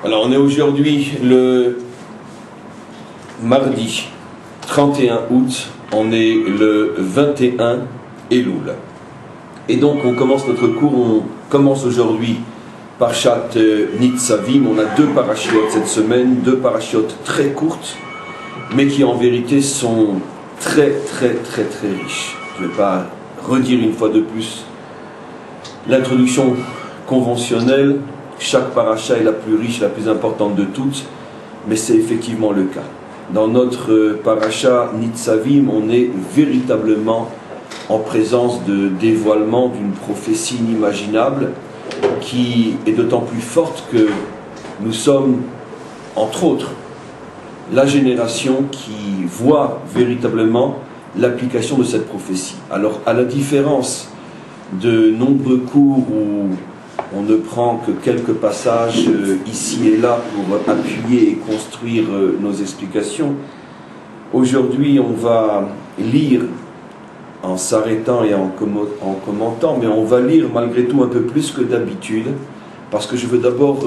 Alors on est aujourd'hui le mardi 31 août, on est le 21 Elul. Et donc on commence notre cours, on commence aujourd'hui Parshat Nitzavim. On a deux parachiotes cette semaine, deux parachiotes très courtes, mais qui en vérité sont très riches. Je ne vais pas redire une fois de plus l'introduction conventionnelle. Chaque paracha est la plus riche, la plus importante de toutes, mais c'est effectivement le cas. Dans notre paracha Nitzavim, on est véritablement en présence de dévoilement d'une prophétie inimaginable qui est d'autant plus forte que nous sommes, entre autres, la génération qui voit véritablement l'application de cette prophétie. Alors, à la différence de nombreux cours où on ne prend que quelques passages ici et là pour appuyer et construire nos explications, aujourd'hui on va lire en s'arrêtant et en commentant, mais on va lire malgré tout un peu plus que d'habitude, parce que je veux d'abord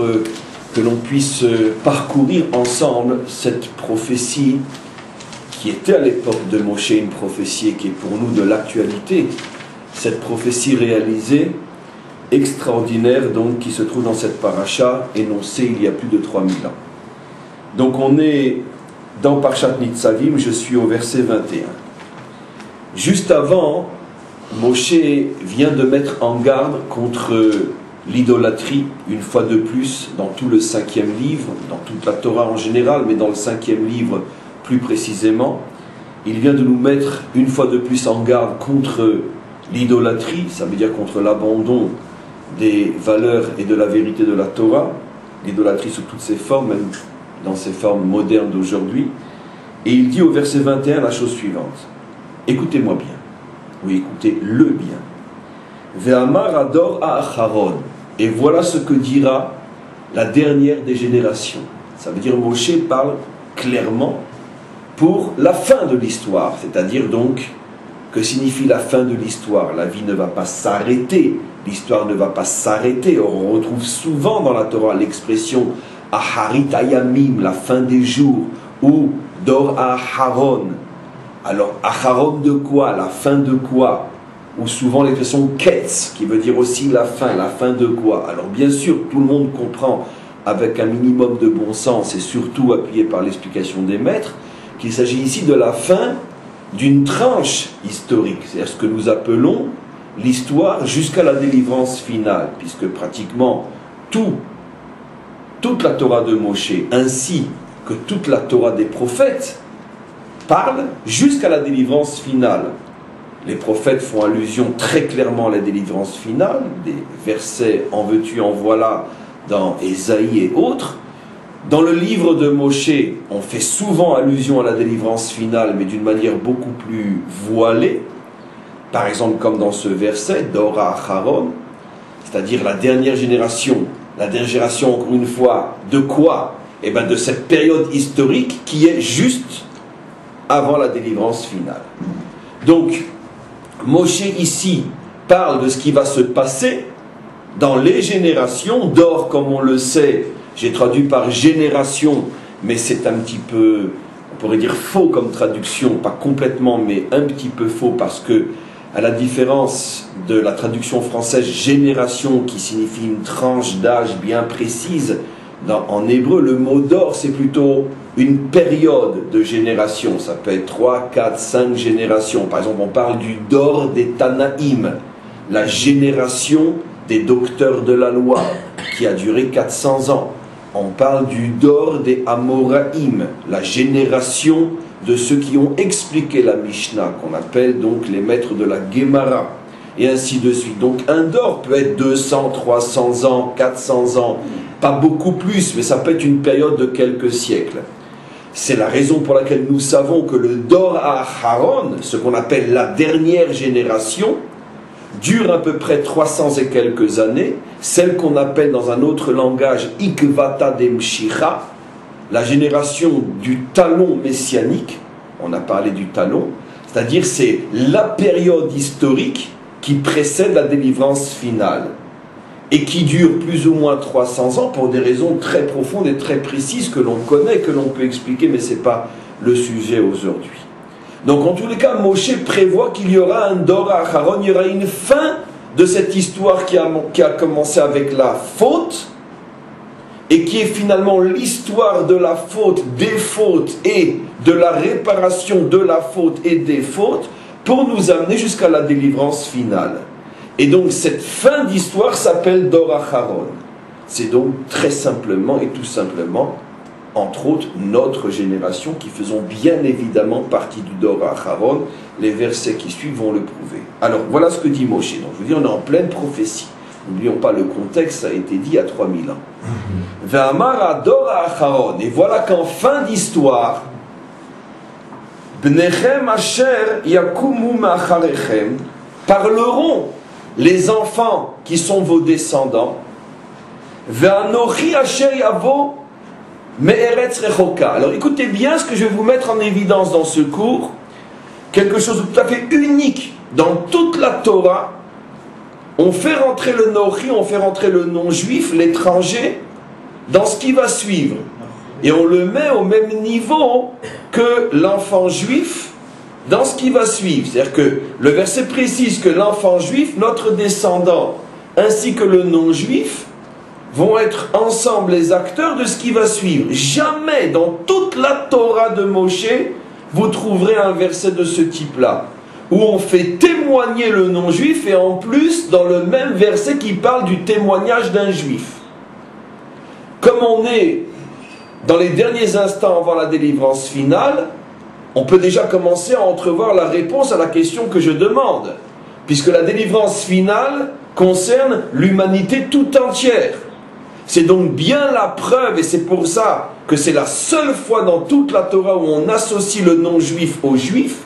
que l'on puisse parcourir ensemble cette prophétie qui était à l'époque de Moshe une prophétie et qui est pour nous de l'actualité, cette prophétie réalisée, extraordinaire donc, qui se trouve dans cette paracha, énoncée il y a plus de 3000 ans. Donc on est dans Parshat Nitzavim, je suis au verset 21. Juste avant, Moshe vient de mettre en garde contre l'idolâtrie, une fois de plus, dans tout le 5e livre, dans toute la Torah en général, mais dans le 5e livre plus précisément. Il vient de nous mettre une fois de plus en garde contre l'idolâtrie, ça veut dire contre l'abandon des valeurs et de la vérité de la Torah, l'idolâtrie sous toutes ses formes, même dans ses formes modernes d'aujourd'hui. Et il dit au verset 21 la chose suivante. Écoutez-moi bien. Oui, écoutez-le bien. Ve'amar ador ha'acharon. Et voilà ce que dira la dernière des générations. Ça veut dire Moshe parle clairement pour la fin de l'histoire. C'est-à-dire donc, que signifie la fin de l'histoire? La vie ne va pas s'arrêter. L'histoire ne va pas s'arrêter. On retrouve souvent dans la Torah l'expression Aharit Ayamim, la fin des jours, ou Dor Aharon. Alors, Aharon de quoi? La fin de quoi? Ou souvent l'expression Ketz, qui veut dire aussi la fin de quoi? Alors, bien sûr, tout le monde comprend avec un minimum de bon sens et surtout appuyé par l'explication des maîtres qu'il s'agit ici de la fin d'une tranche historique, c'est-à-dire ce que nous appelons l'histoire jusqu'à la délivrance finale, puisque pratiquement toute la Torah de Moshe, ainsi que toute la Torah des prophètes, parle jusqu'à la délivrance finale. Les prophètes font allusion très clairement à la délivrance finale, des versets en veux-tu, en voilà, dans Ésaïe et autres. Dans le livre de Moshe, on fait souvent allusion à la délivrance finale, mais d'une manière beaucoup plus voilée. Par exemple, comme dans ce verset, Dora Acharon, c'est-à-dire la dernière génération. La dernière génération, encore une fois, de quoi? Eh bien, de cette période historique qui est juste avant la délivrance finale. Donc, Moshe ici parle de ce qui va se passer dans les générations. D'or, comme on le sait, j'ai traduit par génération, mais c'est un petit peu, on pourrait dire faux comme traduction, pas complètement, mais un petit peu faux, parce que, à la différence de la traduction française génération, qui signifie une tranche d'âge bien précise, en hébreu, le mot d'or, c'est plutôt une période de génération. Ça peut être 3, 4, 5 générations. Par exemple, on parle du d'or des Tanaïm, la génération des docteurs de la loi, qui a duré 400 ans. On parle du d'or des Amoraïm, la génération de ceux qui ont expliqué la Mishnah, qu'on appelle donc les maîtres de la Gemara, et ainsi de suite. Donc un d'or peut être 200, 300 ans, 400 ans, pas beaucoup plus, mais ça peut être une période de quelques siècles. C'est la raison pour laquelle nous savons que le Dor Aharon, ce qu'on appelle la dernière génération, dure à peu près 300 et quelques années, celle qu'on appelle dans un autre langage Ikvata Demshicha, la génération du talon messianique. On a parlé du talon, c'est-à-dire c'est la période historique qui précède la délivrance finale. et qui dure plus ou moins 300 ans pour des raisons très profondes et très précises que l'on connaît, que l'on peut expliquer, mais ce n'est pas le sujet aujourd'hui. Donc en tous les cas, Moshe prévoit qu'il y aura un Dor Acharon, il y aura une fin de cette histoire qui a commencé avec la faute, et qui est finalement l'histoire de la faute, des fautes et de la réparation de la faute et des fautes, pour nous amener jusqu'à la délivrance finale. Et donc cette fin d'histoire s'appelle Dor Acharon. C'est donc très simplement et tout simplement, entre autres, notre génération qui faisons bien évidemment partie du Dor Acharon. Les versets qui suivent vont le prouver. Alors voilà ce que dit Moshe. Donc je vous dis, on est en pleine prophétie. N'oublions pas le contexte, ça a été dit il y a 3000 ans. Ve'amar Dor Acharon. Et voilà qu'en fin d'histoire, Bnechem asher yakumu ma'acharechem, parleront les enfants qui sont vos descendants, Ve'anochi asher yavo me'eretz rechoka. Alors écoutez bien ce que je vais vous mettre en évidence dans ce cours, quelque chose de tout à fait unique dans toute la Torah. On fait rentrer le Nochi, on fait rentrer le non-juif, l'étranger, dans ce qui va suivre. Et on le met au même niveau que l'enfant juif dans ce qui va suivre. C'est-à-dire que le verset précise que l'enfant juif, notre descendant, ainsi que le non-juif, vont être ensemble les acteurs de ce qui va suivre. Jamais dans toute la Torah de Moshe, vous trouverez un verset de ce type-là, où on fait témoigner le non-juif, et en plus, dans le même verset qui parle du témoignage d'un juif. Comme on est dans les derniers instants avant la délivrance finale, on peut déjà commencer à entrevoir la réponse à la question que je demande, puisque la délivrance finale concerne l'humanité tout entière. C'est donc bien la preuve, et c'est pour ça que c'est la seule fois dans toute la Torah où on associe le non-juif au juif,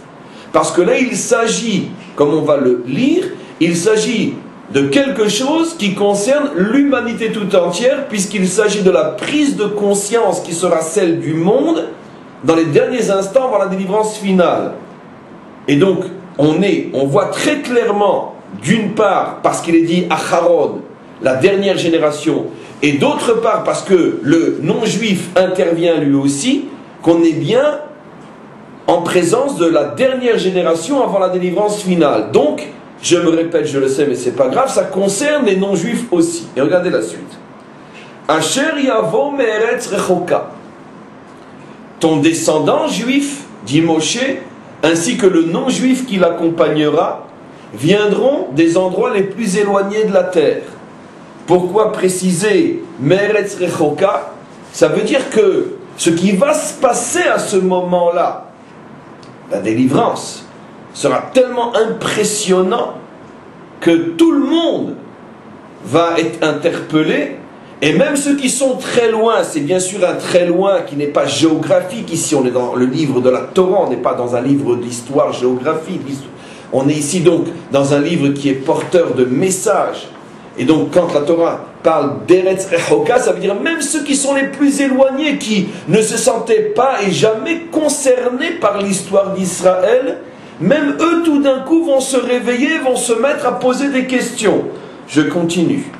parce que là il s'agit, comme on va le lire, il s'agit de quelque chose qui concerne l'humanité tout entière, puisqu'il s'agit de la prise de conscience qui sera celle du monde dans les derniers instants avant la délivrance finale. Et donc on voit très clairement, d'une part parce qu'il est dit Acharon, la dernière génération, et d'autre part parce que le non-juif intervient lui aussi, qu'on est bien en présence de la dernière génération avant la délivrance finale. Donc, je me répète, je le sais, mais c'est pas grave, ça concerne les non-juifs aussi. Et regardez la suite. Asher yavo me'eretz rechoka. Ton descendant juif, dit Moshe, ainsi que le non-juif qui l'accompagnera, viendront des endroits les plus éloignés de la terre. Pourquoi préciser me'eretz rechoka? Ça veut dire que ce qui va se passer à ce moment-là, la délivrance, sera tellement impressionnant que tout le monde va être interpellé, et même ceux qui sont très loin, c'est bien sûr un très loin qui n'est pas géographique. Ici on est dans le livre de la Torah, on n'est pas dans un livre d'histoire géographique, on est ici donc dans un livre qui est porteur de messages. Et donc quand la Torah parle d'Eretz Rechoka, ça veut dire même ceux qui sont les plus éloignés, qui ne se sentaient pas et jamais concernés par l'histoire d'Israël, même eux tout d'un coup vont se réveiller, vont se mettre à poser des questions. Je continue.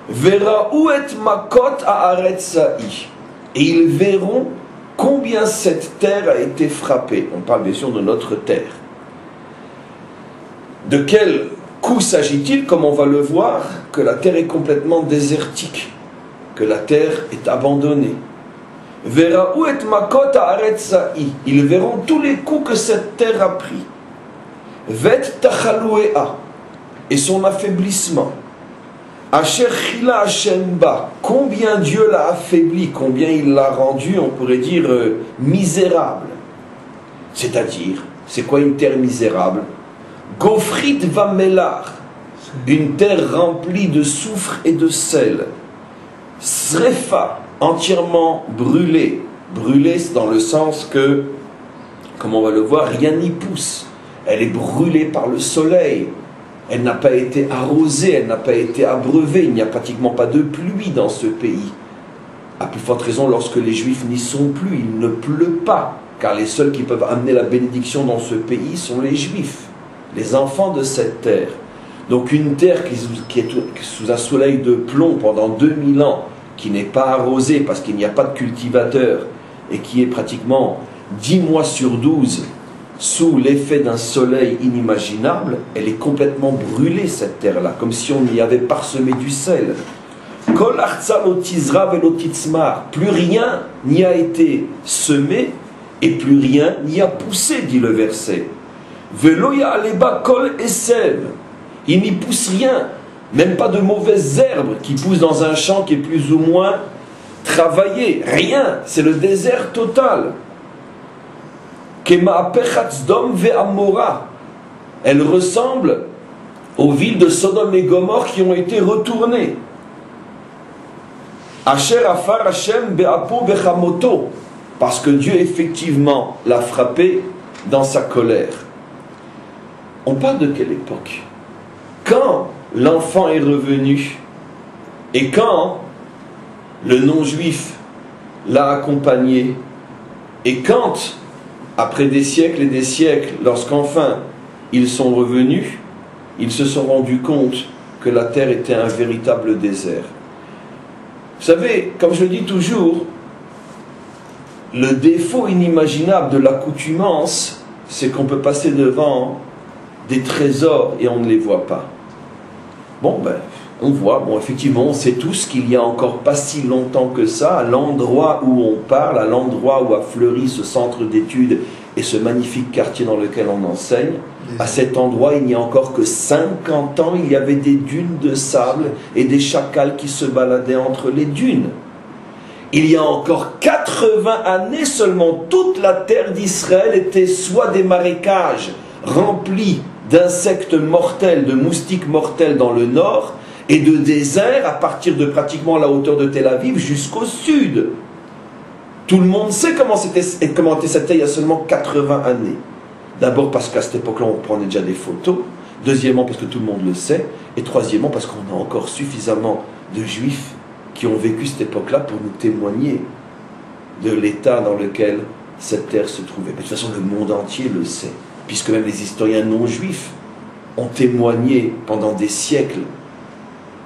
Vera'u et makot haaretzai. Et ils verront combien cette terre a été frappée. On parle bien sûr de notre terre. De quel coup s'agit-il? Comme on va le voir, que la terre est complètement désertique, que la terre est abandonnée. Vera'u et makot haaretzai. Ils verront tous les coups que cette terre a pris. Vet tachalouea. Et son affaiblissement. Asher chila Hashem ba. Combien Dieu l'a affaibli, combien il l'a rendu, on pourrait dire, misérable. C'est-à-dire, c'est quoi une terre misérable? Gofrit vamelar. Une terre remplie de soufre et de sel. Srefa. Entièrement brûlée. Brûlée dans le sens que, comme on va le voir, rien n'y pousse. Elle est brûlée par le soleil. Elle n'a pas été arrosée, elle n'a pas été abreuvée. Il n'y a pratiquement pas de pluie dans ce pays. À plus forte raison lorsque les Juifs n'y sont plus. Il ne pleut pas. Car les seuls qui peuvent amener la bénédiction dans ce pays sont les Juifs. Les enfants de cette terre. Donc une terre qui est sous un soleil de plomb pendant 2000 ans, qui n'est pas arrosée parce qu'il n'y a pas de cultivateur, et qui est pratiquement 10 mois sur 12 sous l'effet d'un soleil inimaginable, elle est complètement brûlée, cette terre-là, comme si on y avait parsemé du sel. Kol arza lo tizra velo titzmar. Plus rien n'y a été semé et plus rien n'y a poussé, dit le verset. Velo ya'aleba kol esev. Il n'y pousse rien, même pas de mauvaises herbes qui poussent dans un champ qui est plus ou moins travaillé. Rien, c'est le désert total. Elle ressemble aux villes de Sodome et Gomorrhe qui ont été retournées. Asher afar Hashem be'apo bechamoto, parce que Dieu effectivement l'a frappé dans sa colère. On parle de quelle époque? Quand l'enfant est revenu et quand le non-juif l'a accompagné et quand, après des siècles et des siècles, lorsqu'enfin ils sont revenus, ils se sont rendus compte que la terre était un véritable désert. Vous savez, comme je le dis toujours, le défaut inimaginable de l'accoutumance, c'est qu'on peut passer devant des trésors et on ne les voit pas. Bon, ben, on voit, bon, effectivement, on sait tous qu'il y a encore pas si longtemps que ça, à l'endroit où on parle, à l'endroit où a fleuri ce centre d'études et ce magnifique quartier dans lequel on enseigne, à cet endroit, il n'y a encore que 50 ans, il y avait des dunes de sable et des chacals qui se baladaient entre les dunes. Il y a encore 80 années seulement, toute la terre d'Israël était soit des marécages remplis d'insectes mortels, de moustiques mortels dans le nord, et de déserts à partir de pratiquement la hauteur de Tel Aviv jusqu'au sud. Tout le monde sait comment c'était cette terre il y a seulement 80 années. D'abord parce qu'à cette époque-là, on prenait déjà des photos. Deuxièmement, parce que tout le monde le sait. Et troisièmement, parce qu'on a encore suffisamment de juifs qui ont vécu cette époque-là pour nous témoigner de l'état dans lequel cette terre se trouvait. Mais de toute façon, le monde entier le sait, puisque même les historiens non-juifs ont témoigné pendant des siècles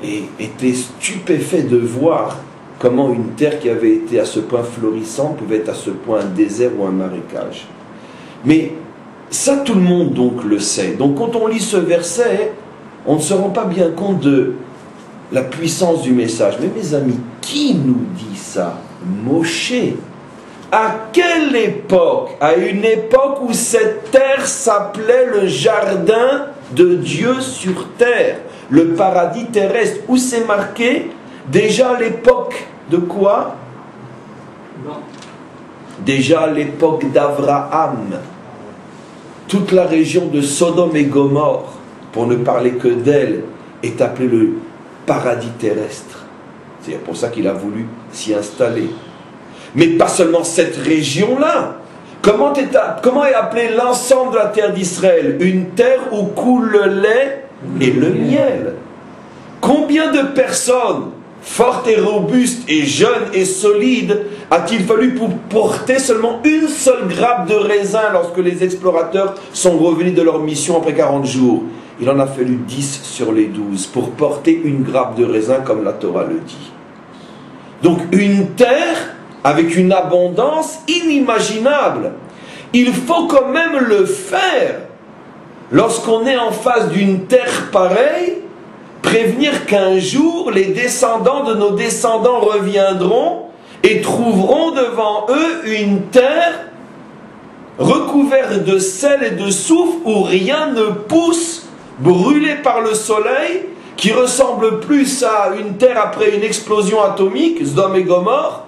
et étaient stupéfaits de voir comment une terre qui avait été à ce point florissante pouvait être à ce point un désert ou un marécage. Mais ça, tout le monde donc le sait. Donc quand on lit ce verset, on ne se rend pas bien compte de la puissance du message. Mais mes amis, qui nous dit ça? Moshe. À quelle époque? À une époque où cette terre s'appelait le jardin de Dieu sur terre, le paradis terrestre, où c'est marqué déjà à l'époque de quoi? Non. Déjà à l'époque d'Abraham. Toute la région de Sodome et Gomorrhe, pour ne parler que d'elle, est appelée le paradis terrestre. C'est pour ça qu'il a voulu s'y installer. Mais pas seulement cette région-là. Comment est appelé l'ensemble de la terre d'Israël? Une terre où coule le lait et le miel. Combien de personnes fortes et robustes et jeunes et solides a-t-il fallu pour porter seulement une seule grappe de raisin lorsque les explorateurs sont revenus de leur mission après 40 jours? Il en a fallu 10 sur les 12 pour porter une grappe de raisin comme la Torah le dit. Donc une terre avec une abondance inimaginable. Il faut quand même le faire lorsqu'on est en face d'une terre pareille, prévenir qu'un jour les descendants de nos descendants reviendront et trouveront devant eux une terre recouverte de sel et de soufre où rien ne pousse, brûlée par le soleil, qui ressemble plus à une terre après une explosion atomique, Sodome et Gomorrhe,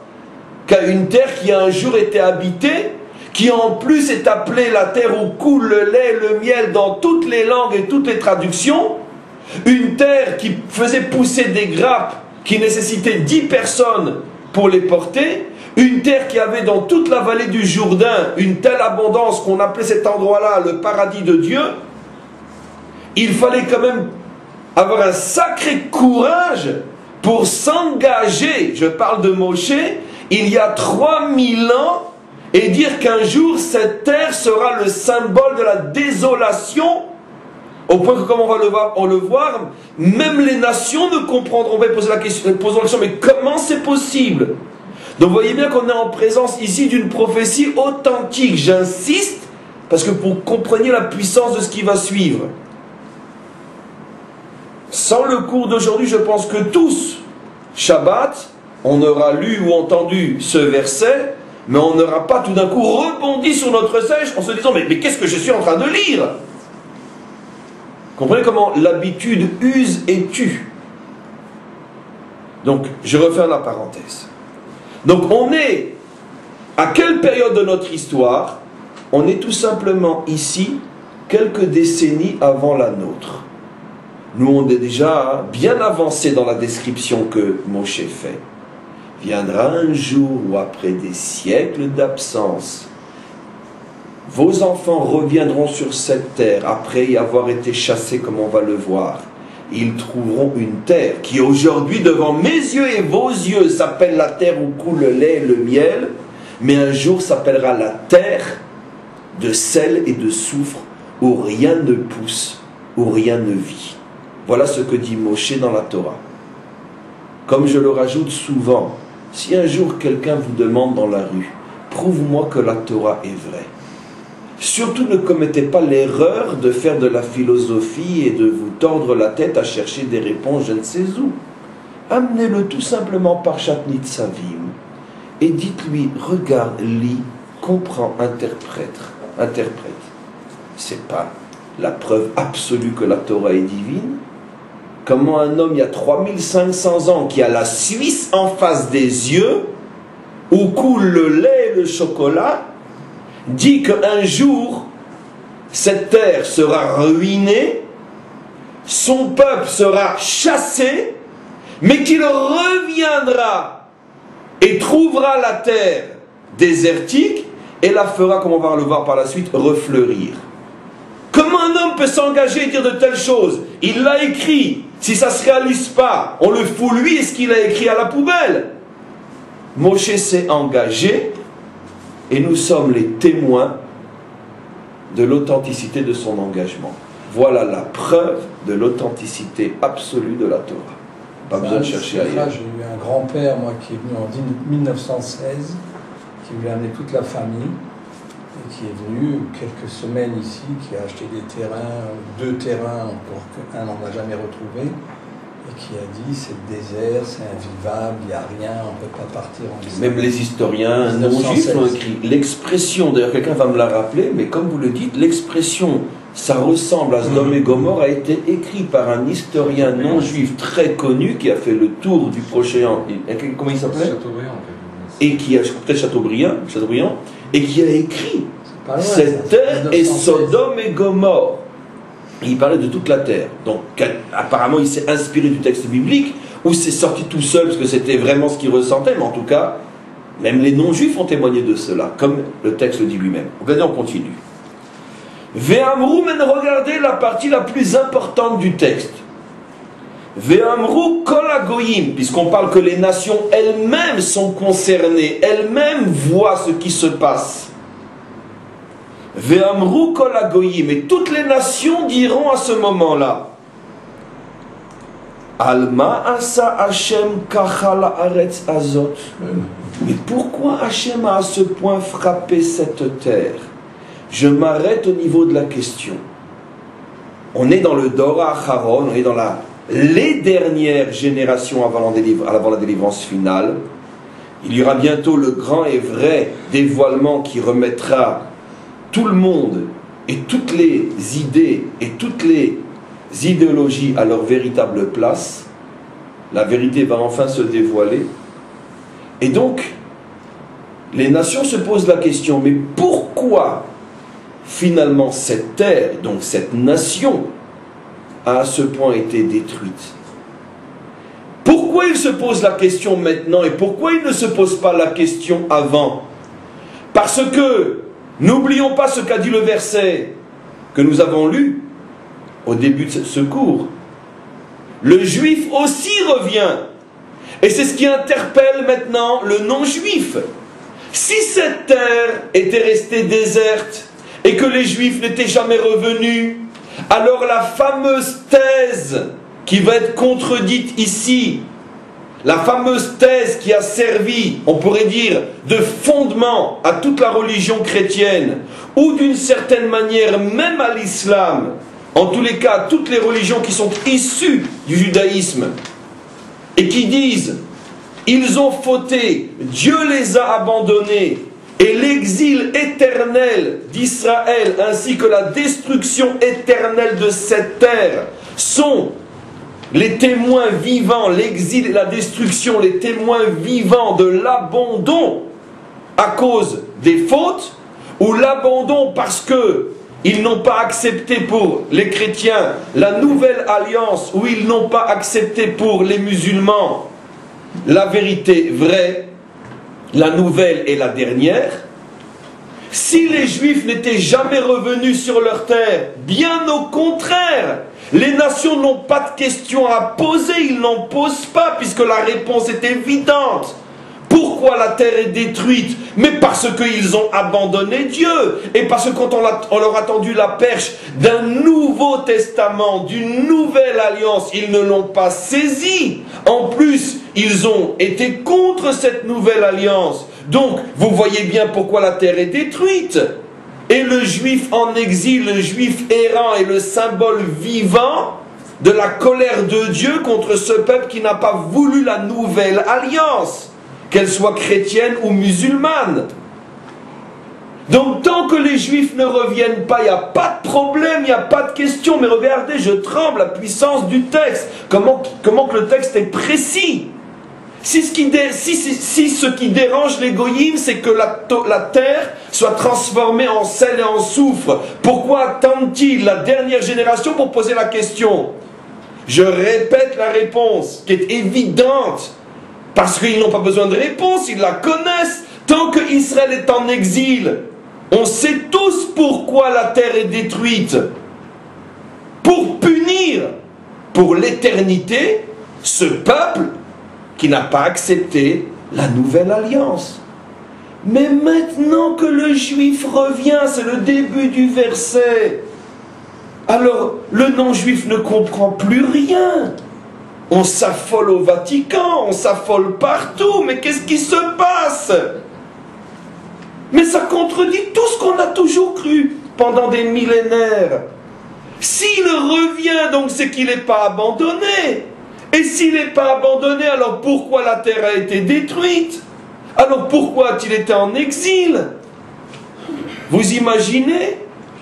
qu'à une terre qui a un jour été habitée, qui en plus est appelée la terre où coule le lait et le miel dans toutes les langues et toutes les traductions, une terre qui faisait pousser des grappes qui nécessitaient 10 personnes pour les porter, une terre qui avait dans toute la vallée du Jourdain une telle abondance qu'on appelait cet endroit-là le paradis de Dieu. Il fallait quand même avoir un sacré courage pour s'engager, je parle de Moshe, il y a 3000 ans, et dire qu'un jour cette terre sera le symbole de la désolation Au point que, comme on va le voir, même les nations ne comprendront pas. Poser la question, mais comment c'est possible? Donc vous voyez bien qu'on est en présence ici d'une prophétie authentique. J'insiste, parce que pour que vous compreniez la puissance de ce qui va suivre. Sans le cours d'aujourd'hui, je pense que tous, Shabbat, on aura lu ou entendu ce verset, mais on n'aura pas tout d'un coup rebondi sur notre siège en se disant mais qu'est-ce que je suis en train de lire? Comprenez comment l'habitude use et tue. Donc, je referme la parenthèse. Donc, on est à quelle période de notre histoire? On est tout simplement ici, quelques décennies avant la nôtre. Nous, on est déjà bien avancé dans la description que Moshe fait. Viendra un jour où, après des siècles d'absence, vos enfants reviendront sur cette terre après y avoir été chassés, comme on va le voir. Ils trouveront une terre qui aujourd'hui, devant mes yeux et vos yeux, s'appelle la terre où coule le lait et le miel, mais un jour s'appellera la terre de sel et de soufre, où rien ne pousse, où rien ne vit. Voilà ce que dit Moshe dans la Torah. Comme je le rajoute souvent, si un jour quelqu'un vous demande dans la rue, prouve-moi que la Torah est vraie. Surtout ne commettez pas l'erreur de faire de la philosophie et de vous tordre la tête à chercher des réponses je ne sais où. Amenez-le tout simplement par Shatnit Savim et dites-lui, regarde, lis, comprends, interprète. C'est pas la preuve absolue que la Torah est divine. Comment un homme il y a 3500 ans qui a la Suisse en face des yeux, où coule le lait et le chocolat, dit qu'un jour, cette terre sera ruinée, son peuple sera chassé, mais qu'il reviendra et trouvera la terre désertique et la fera, comme on va le voir par la suite, refleurir. Comment un homme peut s'engager et dire de telles choses? Il l'a écrit. Si ça ne se réalise pas, on le fout lui et ce qu'il a écrit à la poubelle. Moshe s'est engagé et nous sommes les témoins de l'authenticité de son engagement. Voilà la preuve de l'authenticité absolue de la Torah. Pas besoin de chercher ailleurs. J'ai eu un grand-père, moi, qui est venu en 1916, qui voulait amener toute la famille, et qui est venu quelques semaines ici, qui a acheté des terrains, 2 terrains encore qu'un on n'a jamais retrouvé, et qui a dit c'est le désert, c'est invivable, il n'y a rien, on ne peut pas partir en Israël. Même les historiens non-juifs ont écrit l'expression, d'ailleurs quelqu'un va me la rappeler, mais comme vous le dites, l'expression ça ressemble à Sodome et Gomorrhe a été écrit par un historien non-juif très connu qui a fait le tour du Proche-Orient. Comment il s'appelait? Chateaubriand. Et qui a, peut-être Chateaubriand, et qui a écrit loin, cette terre est Sodome et Gomorrhe. Il parlait de toute la terre. Donc apparemment il s'est inspiré du texte biblique, ou c'est sorti tout seul parce que c'était vraiment ce qu'il ressentait, mais en tout cas, même les non-juifs ont témoigné de cela, comme le texte le dit lui-même. Regardez, on continue. Ve'amru, mais regardez la partie la plus importante du texte. Ve'amru kol hagoyim, puisqu'on parle que les nations elles-mêmes sont concernées, elles-mêmes voient ce qui se passe. Ve'amru kol hagoyim, et toutes les nations diront à ce moment-là, Alma asa Hashem kachal haaretz azot. Mais pourquoi Hashem a à ce point frappé cette terre? Je m'arrête au niveau de la question. On est dans le Dora Acharon, on est dans les dernières générations avant la délivrance finale. Il y aura bientôt le grand et vrai dévoilement qui remettra tout le monde et toutes les idées et toutes les idéologies à leur véritable place. La vérité va enfin se dévoiler. Et donc, les nations se posent la question, mais pourquoi finalement cette terre, donc cette nation, a à ce point été détruite? Pourquoi ils se posent la question maintenant et pourquoi ils ne se posent pas la question avant? Parce que, n'oublions pas ce qu'a dit le verset que nous avons lu au début de ce cours. Le juif aussi revient. Et c'est ce qui interpelle maintenant le non-juif. Si cette terre était restée déserte et que les juifs n'étaient jamais revenus, Alors la fameuse thèse qui va être contredite ici, la fameuse thèse qui a servi, on pourrait dire, de fondement à toute la religion chrétienne, ou d'une certaine manière même à l'islam, en tous les cas, toutes les religions qui sont issues du judaïsme, et qui disent, ils ont fauté, Dieu les a abandonnés, et l'exil éternel d'Israël, ainsi que la destruction éternelle de cette terre, sont les témoins vivants, l'exil et la destruction, les témoins vivants de l'abandon à cause des fautes, ou l'abandon parce que ils n'ont pas accepté pour les chrétiens la nouvelle alliance, ou ils n'ont pas accepté pour les musulmans la vérité vraie, la nouvelle et la dernière. Si les Juifs n'étaient jamais revenus sur leur terre, bien au contraire, les nations n'ont pas de questions à poser, ils n'en posent pas, puisque la réponse est évidente. Pourquoi la terre est détruite? Mais parce qu'ils ont abandonné Dieu, et parce que quand on leur a tendu la perche d'un nouveau testament, d'une nouvelle alliance, ils ne l'ont pas saisi. En plus, ils ont été contre cette nouvelle alliance. Donc, vous voyez bien pourquoi la terre est détruite. Et le juif en exil, le juif errant est le symbole vivant de la colère de Dieu contre ce peuple qui n'a pas voulu la nouvelle alliance, qu'elle soit chrétienne ou musulmane. Donc tant que les juifs ne reviennent pas, il n'y a pas de problème, il n'y a pas de question. Mais regardez, je tremble la puissance du texte. Comment que le texte est précis. Si ce qui dérange les goyim, c'est que la terre soit transformée en sel et en soufre, pourquoi attendent-ils la dernière génération pour poser la question? Je répète la réponse, qui est évidente, parce qu'ils n'ont pas besoin de réponse, ils la connaissent. Tant que Israël est en exil, on sait tous pourquoi la terre est détruite. Pour punir, pour l'éternité, ce peuple qui n'a pas accepté la nouvelle alliance. Mais maintenant que le juif revient, c'est le début du verset, alors le non-juif ne comprend plus rien. On s'affole au Vatican, on s'affole partout, mais qu'est-ce qui se passe? Mais ça contredit tout ce qu'on a toujours cru pendant des millénaires. S'il revient, donc c'est qu'il n'est pas abandonné. Et s'il n'est pas abandonné, alors pourquoi la terre a été détruite? Alors pourquoi a-t-il été en exil? Vous imaginez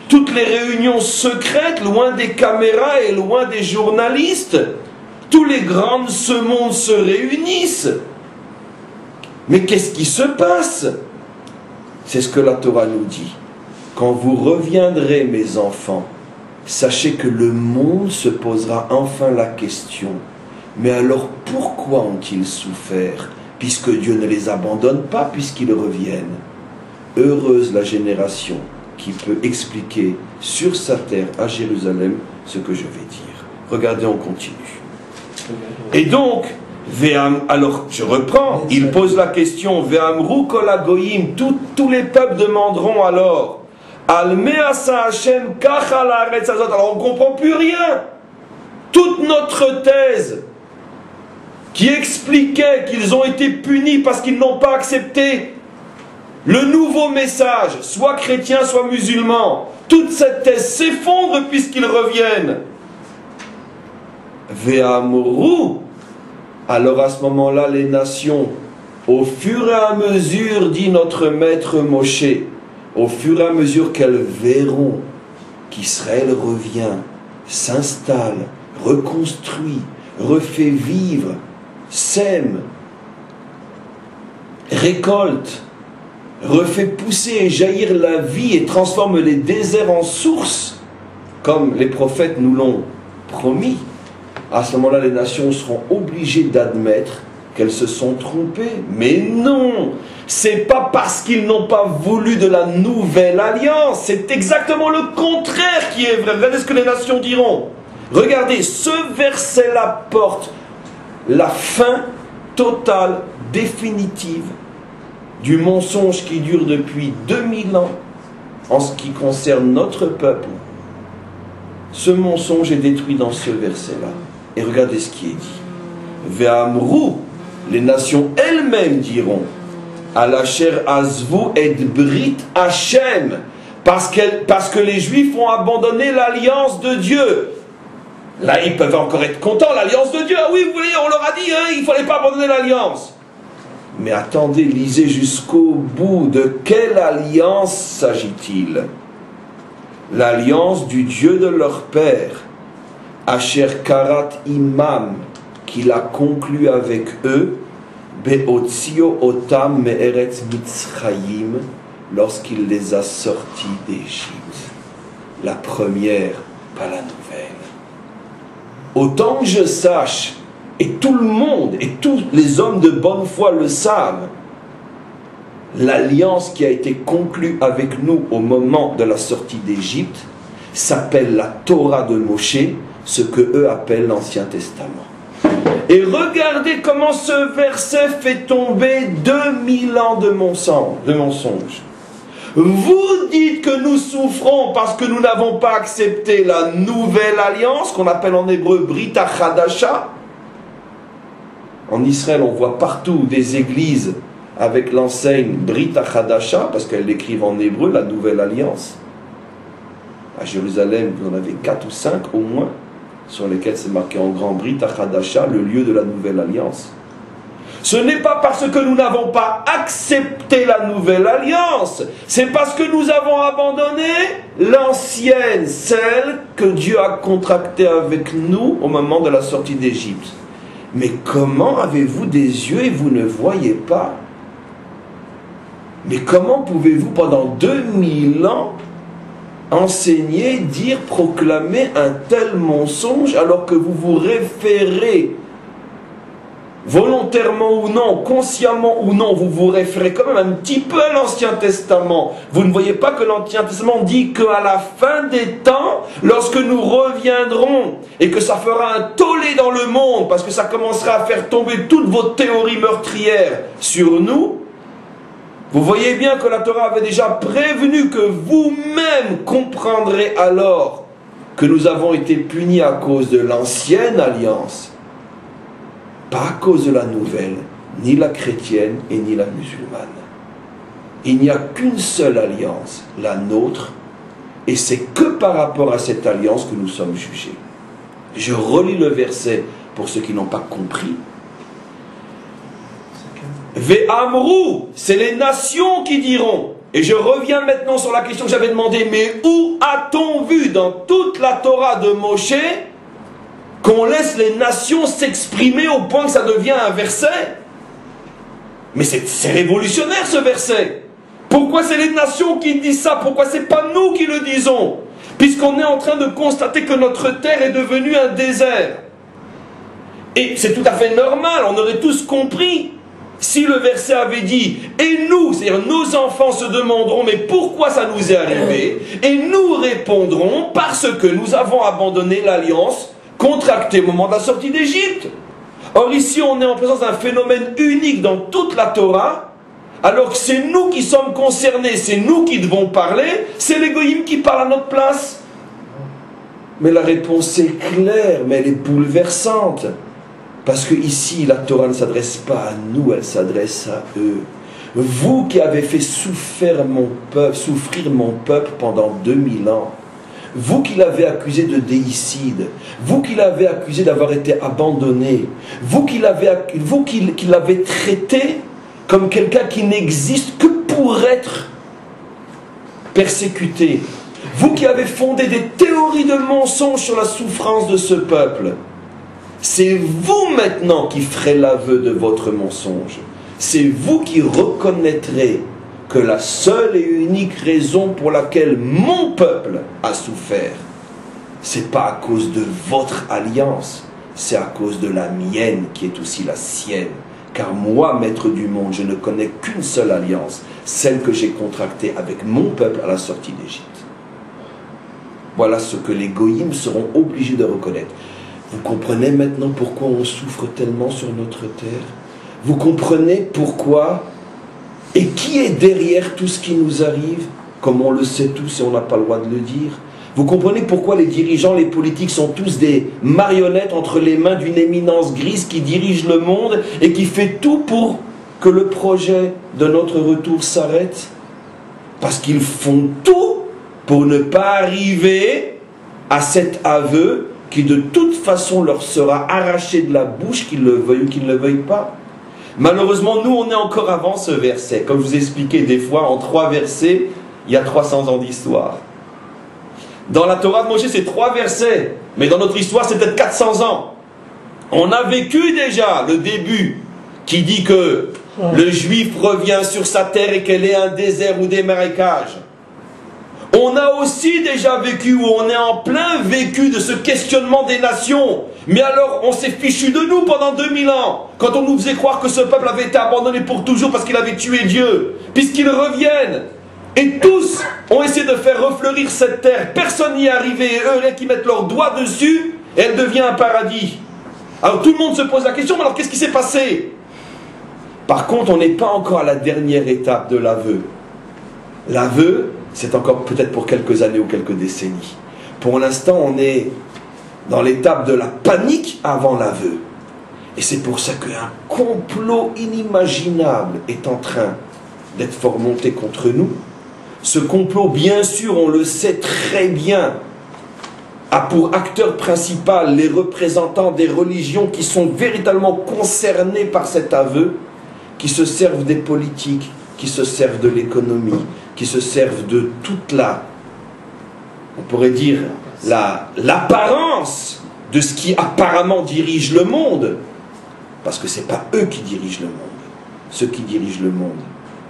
toutes les réunions secrètes, loin des caméras et loin des journalistes? Tous les grands de ce monde se réunissent. Mais qu'est-ce qui se passe? C'est ce que la Torah nous dit. Quand vous reviendrez, mes enfants, sachez que le monde se posera enfin la question. Mais alors pourquoi ont-ils souffert? Puisque Dieu ne les abandonne pas, puisqu'ils reviennent. Heureuse la génération qui peut expliquer sur sa terre, à Jérusalem, ce que je vais dire. Regardez, on continue. Et donc, alors je reprends, il pose la question, Ve'amru kol hagoyim, tous les peuples demanderont alors, Al me'asa Hashem kacha la'aretz hazot. Alors on ne comprend plus rien. Toute notre thèse qui expliquait qu'ils ont été punis parce qu'ils n'ont pas accepté le nouveau message, soit chrétien, soit musulman, toute cette thèse s'effondre puisqu'ils reviennent. Ve'amru, alors à ce moment-là, les nations, au fur et à mesure, dit notre maître Moshe, au fur et à mesure qu'elles verront qu'Israël revient, s'installe, reconstruit, refait vivre, sème, récolte, refait pousser et jaillir la vie et transforme les déserts en sources, comme les prophètes nous l'ont promis, à ce moment-là, les nations seront obligées d'admettre qu'elles se sont trompées. Mais non, c'est pas parce qu'ils n'ont pas voulu de la nouvelle alliance, c'est exactement le contraire qui est vrai. Regardez ce que les nations diront. Regardez, ce verset-là porte la fin totale, définitive du mensonge qui dure depuis 2000 ans en ce qui concerne notre peuple. Ce mensonge est détruit dans ce verset-là. Et regardez ce qui est dit. Ve'amrou, les nations elles-mêmes diront, Alacher azvu et brit Hashem, parce que les Juifs ont abandonné l'alliance de Dieu. Là, ils peuvent encore être contents, l'alliance de Dieu. Ah oui, vous voyez, on leur a dit, hein, il ne fallait pas abandonner l'alliance. Mais attendez, lisez jusqu'au bout. De quelle alliance s'agit-il? L'alliance du Dieu de leur père, Asher Karat Imam, qu'il a conclu avec eux, Beotzio Otam Me'eretz Mitzrayim, lorsqu'il les a sortis d'Égypte. La première, pas la nouvelle. Autant que je sache, et tout le monde, et tous les hommes de bonne foi le savent, l'alliance qui a été conclue avec nous au moment de la sortie d'Égypte s'appelle la Torah de Moshe, ce que eux appellent l'Ancien Testament. Et regardez comment ce verset fait tomber 2000 ans de mensonges. Vous dites que nous souffrons parce que nous n'avons pas accepté la nouvelle alliance, qu'on appelle en hébreu Brit HaChadasha. En Israël, on voit partout des églises avec l'enseigne Brit HaChadasha, parce qu'elles l'écrivent en hébreu, la nouvelle alliance. À Jérusalem, vous en avez 4 ou 5 au moins, sur lesquels c'est marqué en grand Brit HaChadasha, le lieu de la nouvelle alliance. Ce n'est pas parce que nous n'avons pas accepté la nouvelle alliance, c'est parce que nous avons abandonné l'ancienne, celle que Dieu a contractée avec nous au moment de la sortie d'Égypte. Mais comment avez-vous des yeux et vous ne voyez pas? Mais comment pouvez-vous pendant 2000 ans enseigner, dire, proclamer un tel mensonge alors que vous vous référez, volontairement ou non, consciemment ou non, vous vous référez quand même un petit peu à l'Ancien Testament. Vous ne voyez pas que l'Ancien Testament dit qu'à la fin des temps, lorsque nous reviendrons et que ça fera un tollé dans le monde parce que ça commencera à faire tomber toutes vos théories meurtrières sur nous, vous voyez bien que la Torah avait déjà prévenu que vous-même comprendrez alors que nous avons été punis à cause de l'ancienne alliance, pas à cause de la nouvelle, ni la chrétienne et ni la musulmane. Il n'y a qu'une seule alliance, la nôtre, et c'est que par rapport à cette alliance que nous sommes jugés. Je relis le verset pour ceux qui n'ont pas compris. Ve'amrou, c'est les nations qui diront. Et je reviens maintenant sur la question que j'avais demandé, mais où a-t-on vu dans toute la Torah de Moshe qu'on laisse les nations s'exprimer au point que ça devient un verset? Mais c'est révolutionnaire ce verset. Pourquoi c'est les nations qui disent ça? Pourquoi c'est pas nous qui le disons? Puisqu'on est en train de constater que notre terre est devenue un désert. Et c'est tout à fait normal, on aurait tous compris si le verset avait dit « Et nous, c'est-à-dire nos enfants se demanderont « Mais pourquoi ça nous est arrivé ?» Et nous répondrons « Parce que nous avons abandonné l'alliance contractée au moment de la sortie d'Égypte. » Or ici, on est en présence d'un phénomène unique dans toute la Torah, alors que c'est nous qui sommes concernés, c'est nous qui devons parler, c'est les goïms qui parlent à notre place. Mais la réponse est claire, mais elle est bouleversante. Parce que ici, la Torah ne s'adresse pas à nous, elle s'adresse à eux. Vous qui avez fait souffrir mon peuple pendant 2000 ans, vous qui l'avez accusé de déicide, vous qui l'avez accusé d'avoir été abandonné, vous qui l'avez traité comme quelqu'un qui n'existe que pour être persécuté, vous qui avez fondé des théories de mensonges sur la souffrance de ce peuple, c'est vous maintenant qui ferez l'aveu de votre mensonge. C'est vous qui reconnaîtrez que la seule et unique raison pour laquelle mon peuple a souffert, c'est pas à cause de votre alliance, c'est à cause de la mienne qui est aussi la sienne. Car moi, maître du monde, je ne connais qu'une seule alliance, celle que j'ai contractée avec mon peuple à la sortie d'Égypte. Voilà ce que les goïms seront obligés de reconnaître. Vous comprenez maintenant pourquoi on souffre tellement sur notre terre? Vous comprenez pourquoi et qui est derrière tout ce qui nous arrive, comme on le sait tous et on n'a pas le droit de le dire? Vous comprenez pourquoi les dirigeants, les politiques sont tous des marionnettes entre les mains d'une éminence grise qui dirige le monde et qui fait tout pour que le projet de notre retour s'arrête? Parce qu'ils font tout pour ne pas arriver à cet aveu qui de toute façon leur sera arraché de la bouche, qu'ils le veuillent ou qu'ils ne le veuillent pas. Malheureusement, nous, on est encore avant ce verset. Comme je vous ai expliqué des fois, en 3 versets, il y a 300 ans d'histoire. Dans la Torah de Moïse, c'est 3 versets. Mais dans notre histoire, c'est peut-être 400 ans. On a vécu déjà le début qui dit que le juif revient sur sa terre et qu'elle est un désert ou des marécages. On a aussi déjà vécu, où on est en plein vécu de ce questionnement des nations. Mais alors, on s'est fichu de nous pendant 2000 ans, quand on nous faisait croire que ce peuple avait été abandonné pour toujours parce qu'il avait tué Dieu, puisqu'ils reviennent. Et tous ont essayé de faire refleurir cette terre. Personne n'y est arrivé, et eux, rien qui mettent leurs doigts dessus, et elle devient un paradis. Alors tout le monde se pose la question, mais alors qu'est-ce qui s'est passé? Par contre, on n'est pas encore à la dernière étape de l'aveu. L'aveu, c'est encore peut-être pour quelques années ou quelques décennies. Pour l'instant, on est dans l'étape de la panique avant l'aveu. Et c'est pour ça qu'un complot inimaginable est en train d'être fomenté contre nous. Ce complot, bien sûr, on le sait très bien, a pour acteur principal les représentants des religions qui sont véritablement concernés par cet aveu, qui se servent des politiques, qui se servent de l'économie, qui se servent de toute on pourrait dire, l'apparence de ce qui apparemment dirige le monde. Parce que ce n'est pas eux qui dirigent le monde. Ceux qui dirigent le monde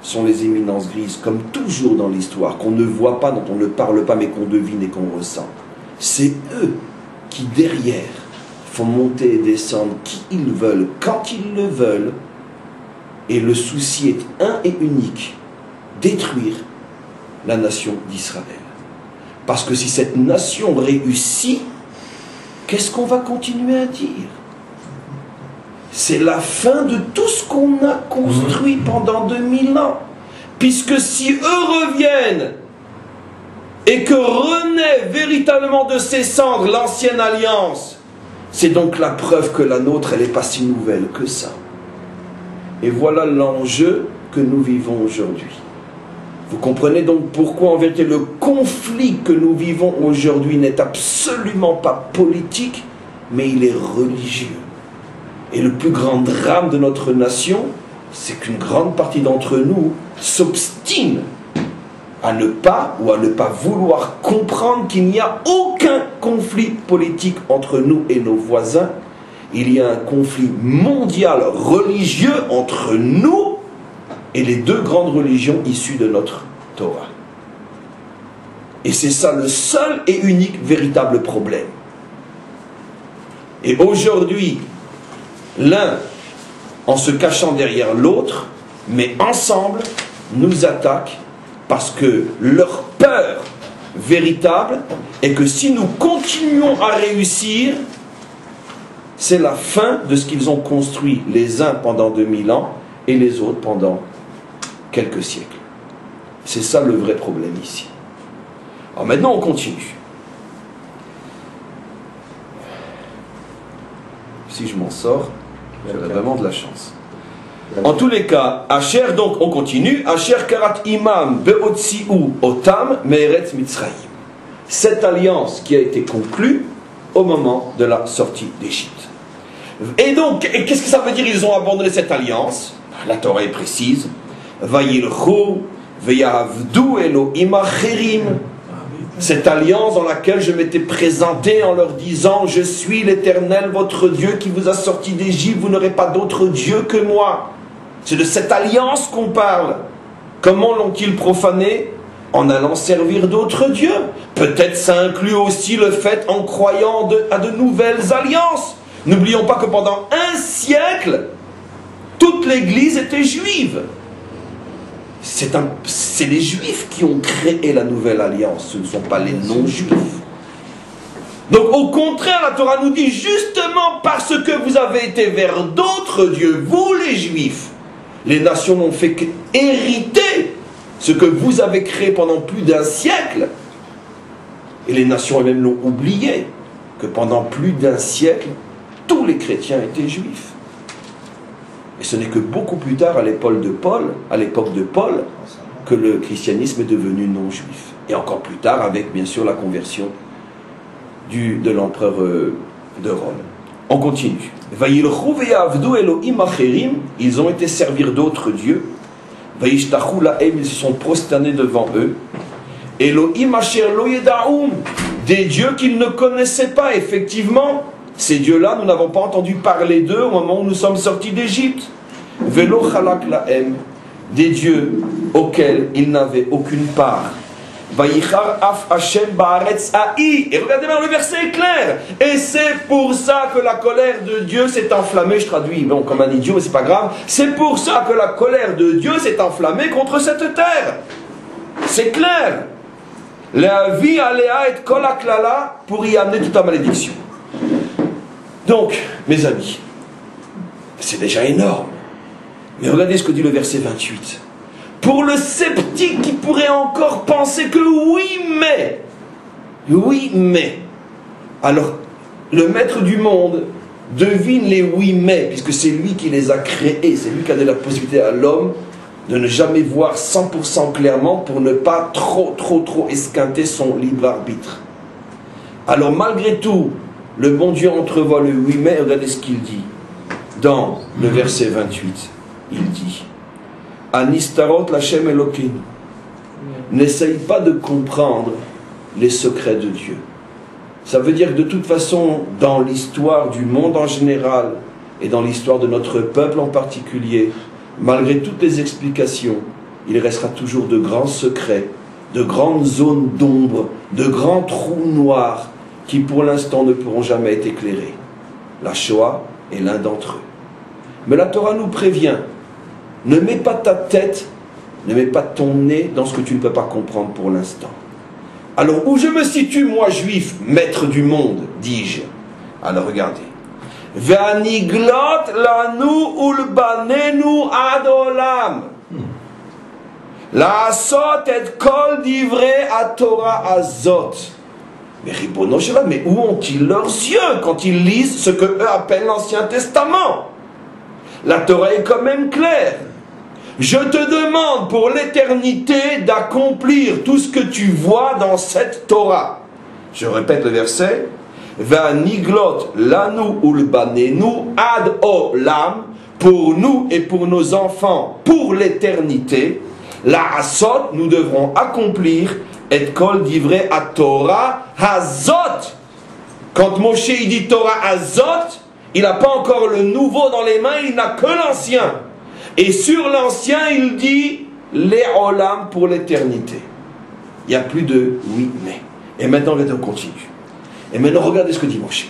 sont les éminences grises, comme toujours dans l'histoire, qu'on ne voit pas, dont on ne parle pas, mais qu'on devine et qu'on ressent. C'est eux qui, derrière, font monter et descendre qui ils veulent, quand ils le veulent, et le souci est un et unique, détruire la nation d'Israël. Parce que si cette nation réussit, qu'est-ce qu'on va continuer à dire? C'est la fin de tout ce qu'on a construit pendant 2000 ans. Puisque si eux reviennent et que renaît véritablement de ses cendres l'ancienne alliance, c'est donc la preuve que la nôtre, elle n'est pas si nouvelle que ça. Et voilà l'enjeu que nous vivons aujourd'hui. Vous comprenez donc pourquoi en vérité le conflit que nous vivons aujourd'hui n'est absolument pas politique, mais il est religieux. Et le plus grand drame de notre nation, c'est qu'une grande partie d'entre nous s'obstine à ne pas vouloir comprendre qu'il n'y a aucun conflit politique entre nous et nos voisins. Il y a un conflit mondial religieux entre nous et les 2 grandes religions issues de notre Torah. Et c'est ça le seul et unique véritable problème. Et aujourd'hui, l'un, en se cachant derrière l'autre, mais ensemble, nous attaquent parce que leur peur véritable est que si nous continuons à réussir, c'est la fin de ce qu'ils ont construit les uns pendant 2000 ans et les autres pendant quelques siècles. C'est ça le vrai problème ici. Alors maintenant on continue. Si je m'en sors, j'aurai vraiment de la chance. En tous les cas, Asher, donc on continue, Asher karat imam beotziu otam me'eretz Mitzrayim. Cette alliance qui a été conclue au moment de la sortie d'Égypte. Et donc, qu'est-ce que ça veut dire? Ils ont abandonné cette alliance. La Torah est précise. Vayilchu ve'yavdu Elohim acherim. Cette alliance dans laquelle je m'étais présenté en leur disant: je suis l'Éternel, votre Dieu, qui vous a sorti d'Égypte, vous n'aurez pas d'autre Dieu que moi. C'est de cette alliance qu'on parle. Comment l'ont-ils profané? En allant servir d'autres dieux. Peut-être ça inclut aussi le fait en croyant à de nouvelles alliances. N'oublions pas que pendant un siècle, toute l'Église était juive. C'est les Juifs qui ont créé la nouvelle alliance, ce ne sont pas les non-Juifs. Donc au contraire, la Torah nous dit justement parce que vous avez été vers d'autres dieux, vous les Juifs, les nations n'ont fait qu'hériter ce que vous avez créé pendant plus d'un siècle. Et les nations elles-mêmes l'ont oublié, que pendant plus d'un siècle, tous les chrétiens étaient juifs. Et ce n'est que beaucoup plus tard, à l'époque de Paul, que le christianisme est devenu non-juif. Et encore plus tard, avec bien sûr la conversion de l'empereur de Rome. On continue. Ils ont été servir d'autres dieux. Ils se sont prosternés devant eux. Des dieux qu'ils ne connaissaient pas. Effectivement, ces dieux-là, nous n'avons pas entendu parler d'eux au moment où nous sommes sortis d'Égypte. Des dieux auxquels ils n'avaient aucune part. Et regardez bien, le verset est clair. Et c'est pour ça que la colère de Dieu s'est enflammée. Je traduis bon, comme un idiot, mais c'est pas grave. C'est pour ça que la colère de Dieu s'est enflammée contre cette terre. C'est clair. La vie aléa et kolaklala pour y amener toute la malédiction. Donc, mes amis, c'est déjà énorme. Mais regardez ce que dit le verset 28. Pour le sceptique qui pourrait encore penser que oui mais, alors le maître du monde devine les oui mais, puisque c'est lui qui les a créés, c'est lui qui a donné la possibilité à l'homme de ne jamais voir 100% clairement pour ne pas trop esquinter son libre arbitre. Alors malgré tout, le bon Dieu entrevoit le oui mais, regardez ce qu'il dit dans le verset 28. Il dit Anistarot Lachem Elokim. N'essaye pas de comprendre les secrets de Dieu. Ça veut dire que de toute façon, dans l'histoire du monde en général et dans l'histoire de notre peuple en particulier, malgré toutes les explications, il restera toujours de grands secrets, de grandes zones d'ombre, de grands trous noirs qui pour l'instant ne pourront jamais être éclairés. La Shoah est l'un d'entre eux. Mais la Torah nous prévient. Ne mets pas ta tête, ne mets pas ton nez dans ce que tu ne peux pas comprendre pour l'instant. Alors, où je me situe, moi, juif, maître du monde, dis-je. Alors, regardez. Ve'aniglot lanu ulbanenu ad olam. La'asot et kol divrei Torah azot. Mais Ribono Shela, mais où ont-ils leurs yeux quand ils lisent ce que eux appellent l'Ancien Testament? La Torah est quand même claire. Je te demande pour l'éternité d'accomplir tout ce que tu vois dans cette Torah. Je répète le verset. Va'niglot lanu ulbanenu ad olam, pour nous et pour nos enfants, pour l'éternité. La asot, nous devrons accomplir et kol divrei à Torah hazot. Quand Moshe il dit Torah hazot, il n'a pas encore le nouveau dans les mains, il n'a que l'ancien. Et sur l'ancien, il dit les olam pour l'éternité. Il n'y a plus de oui, mais. Et maintenant, on continue. Et maintenant, regardez ce que dit Moshe.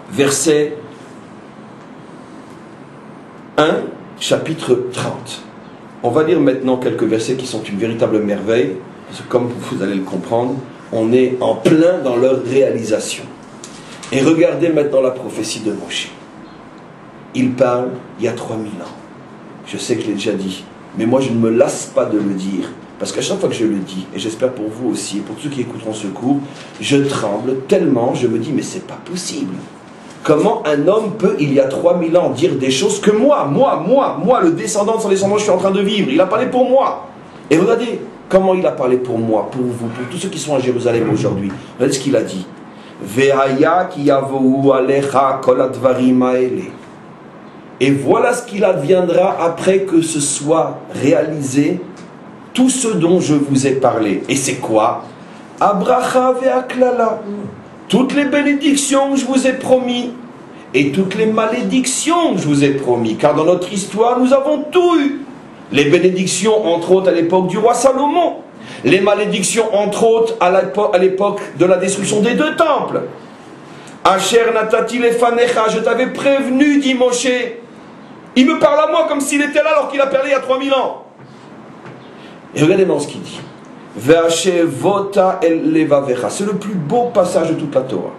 Verset 1, chapitre 30. On va lire maintenant quelques versets qui sont une véritable merveille. Parce que comme vous allez le comprendre, on est en plein dans leur réalisation. Et regardez maintenant la prophétie de Moshe. Il parle il y a 3000 ans. Je sais que je l'ai déjà dit, mais moi je ne me lasse pas de le dire, parce qu'à chaque fois que je le dis, et j'espère pour vous aussi, et pour tous ceux qui écouteront ce cours, je tremble tellement, je me dis, mais c'est pas possible. Comment un homme peut, il y a 3000 ans, dire des choses que moi, le descendant de son descendant, je suis en train de vivre. Il a parlé pour moi. Et regardez comment il a parlé pour moi, pour vous, pour tous ceux qui sont à Jérusalem aujourd'hui. Regardez ce qu'il a dit. Ve'aya ki yavou alecha kol advarim haele. Et voilà ce qu'il adviendra après que ce soit réalisé tout ce dont je vous ai parlé. Et c'est quoi? Abracha ve'aklala. Toutes les bénédictions que je vous ai promis et toutes les malédictions que je vous ai promis. Car dans notre histoire, nous avons tout eu. Les bénédictions, entre autres, à l'époque du roi Salomon. Les malédictions, entre autres, à l'époque de la destruction des 2 temples. Asher natati lefanecha, je t'avais prévenu, dit Moshe. Il me parle à moi comme s'il était là alors qu'il a parlé il y a 3000 ans. Et regardez-moi ce qu'il dit. Ve'ashevota el levavecha. C'est le plus beau passage de toute la Torah.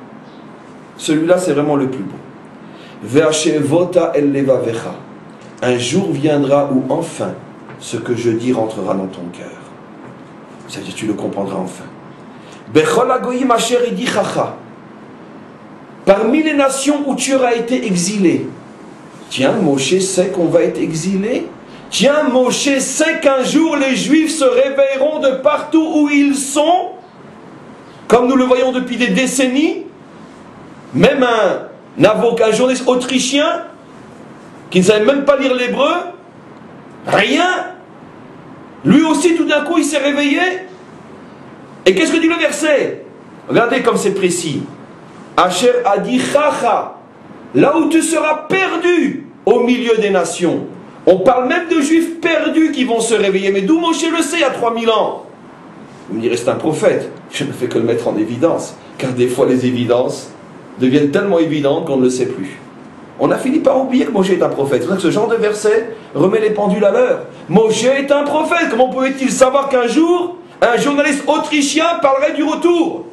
Celui-là, c'est vraiment le plus beau. Ve'ashevota el levavecha. Un jour viendra où enfin ce que je dis rentrera dans ton cœur. Ça veut dire que tu le comprendras enfin. Bechol hagoyim asher idichacha. Parmi les nations où tu auras été exilé. Tiens, Moshe sait qu'on va être exilé. Tiens, Moshe sait qu'un jour les Juifs se réveilleront de partout où ils sont, comme nous le voyons depuis des décennies. Même un avocat, un journaliste autrichien, qui ne savait même pas lire l'hébreu, rien. Lui aussi, tout d'un coup, il s'est réveillé. Et qu'est-ce que dit le verset? Regardez comme c'est précis. Asher adichacha, là où tu seras perdu au milieu des nations. On parle même de juifs perdus qui vont se réveiller. Mais d'où Moshe le sait il y a 3000 ans? Vous me direz, c'est un prophète. Je ne fais que le mettre en évidence. Car des fois, les évidences deviennent tellement évidentes qu'on ne le sait plus. On a fini par oublier que Moshe est un prophète. C'est pour ça que ce genre de verset remet les pendules à l'heure. Moshe est un prophète. Comment pouvait-il savoir qu'un jour, un journaliste autrichien parlerait du retour?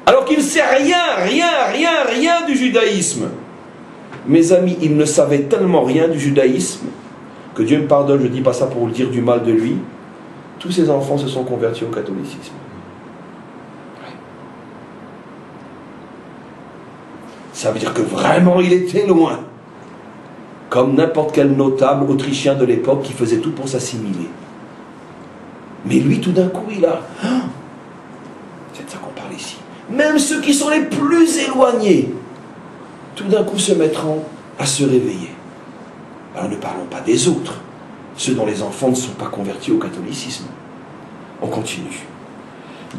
Alors qu'il ne sait rien du judaïsme. Mes amis, il ne savait tellement rien du judaïsme que Dieu me pardonne, je ne dis pas ça pour dire du mal de lui. Tous ses enfants se sont convertis au catholicisme. Ça veut dire que vraiment il était loin. Comme n'importe quel notable autrichien de l'époque qui faisait tout pour s'assimiler. Mais lui, tout d'un coup, il a... C'est de ça qu'on parle ici. Même ceux qui sont les plus éloignés, tout d'un coup se mettront à se réveiller. Alors ne parlons pas des autres, ceux dont les enfants ne sont pas convertis au catholicisme. On continue.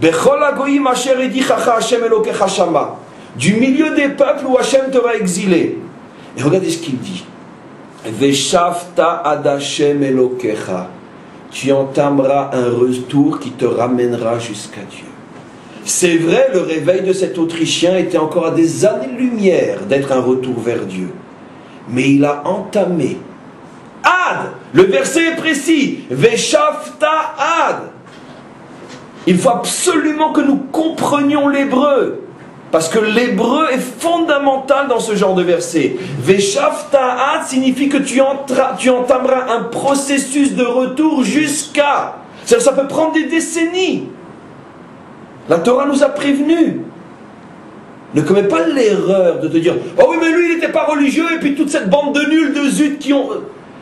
Bechol hagoyim asher idichacha Hashem Elokecha shama. Du milieu des peuples où Hashem te va exiler. Et regardez ce qu'il dit. Veshavta ad Hashem Elokecha. Tu entameras un retour qui te ramènera jusqu'à Dieu. C'est vrai, le réveil de cet Autrichien était encore à des années-lumière d'être un retour vers Dieu. Mais il a entamé. Ad, le verset est précis. Veshavta ad. Il faut absolument que nous comprenions l'hébreu. Parce que l'hébreu est fondamental dans ce genre de verset. Veshavta ad signifie que tu entameras un processus de retour jusqu'à. C'est-à-dire ça peut prendre des décennies. La Torah nous a prévenus. Ne commets pas l'erreur de te dire « Oh oui, mais lui, il n'était pas religieux, et puis toute cette bande de nuls, de zut qui ont... »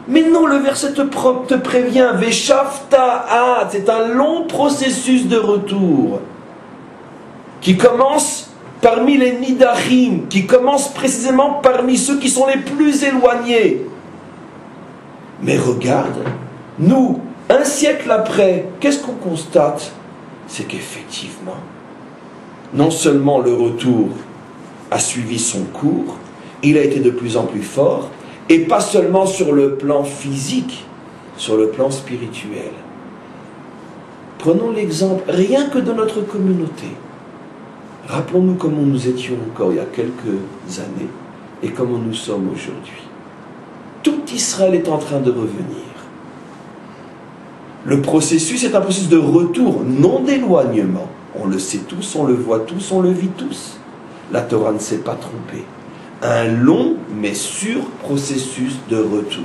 Mais non, le verset te prévient. Veshavta ad, c'est un long processus de retour qui commence parmi les nidachim, qui commence précisément parmi ceux qui sont les plus éloignés. Mais regarde, nous, un siècle après, qu'est-ce qu'on constate? C'est qu'effectivement, non seulement le retour a suivi son cours, il a été de plus en plus fort, et pas seulement sur le plan physique, sur le plan spirituel. Prenons l'exemple rien que de notre communauté. Rappelons-nous comment nous étions encore il y a quelques années et comment nous sommes aujourd'hui. Tout Israël est en train de revenir. Le processus est un processus de retour, non d'éloignement. On le sait tous, on le voit tous, on le vit tous. La Torah ne s'est pas trompée. Un long mais sûr processus de retour.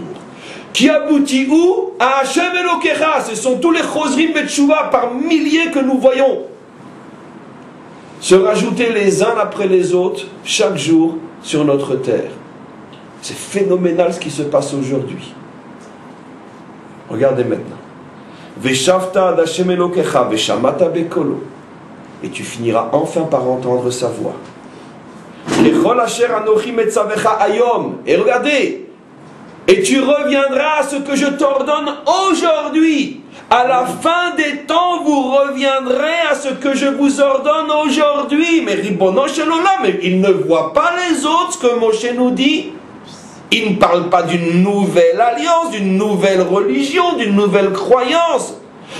Qui aboutit où? À Hashem Elokecha. Ce sont tous les Chosrim Betshuva par milliers que nous voyons se rajouter les uns après les autres chaque jour sur notre terre. C'est phénoménal ce qui se passe aujourd'hui. Regardez maintenant. Veshavta ad Hashem Elokecha veshamata bekolo. Et tu finiras enfin par entendre sa voix. Et regardez, et tu reviendras à ce que je t'ordonne aujourd'hui. À la fin des temps, vous reviendrez à ce que je vous ordonne aujourd'hui. Mais Ribono Shelolam, mais il ne voit pas les autres, ce que Moshe nous dit. Il ne parle pas d'une nouvelle alliance, d'une nouvelle religion, d'une nouvelle croyance.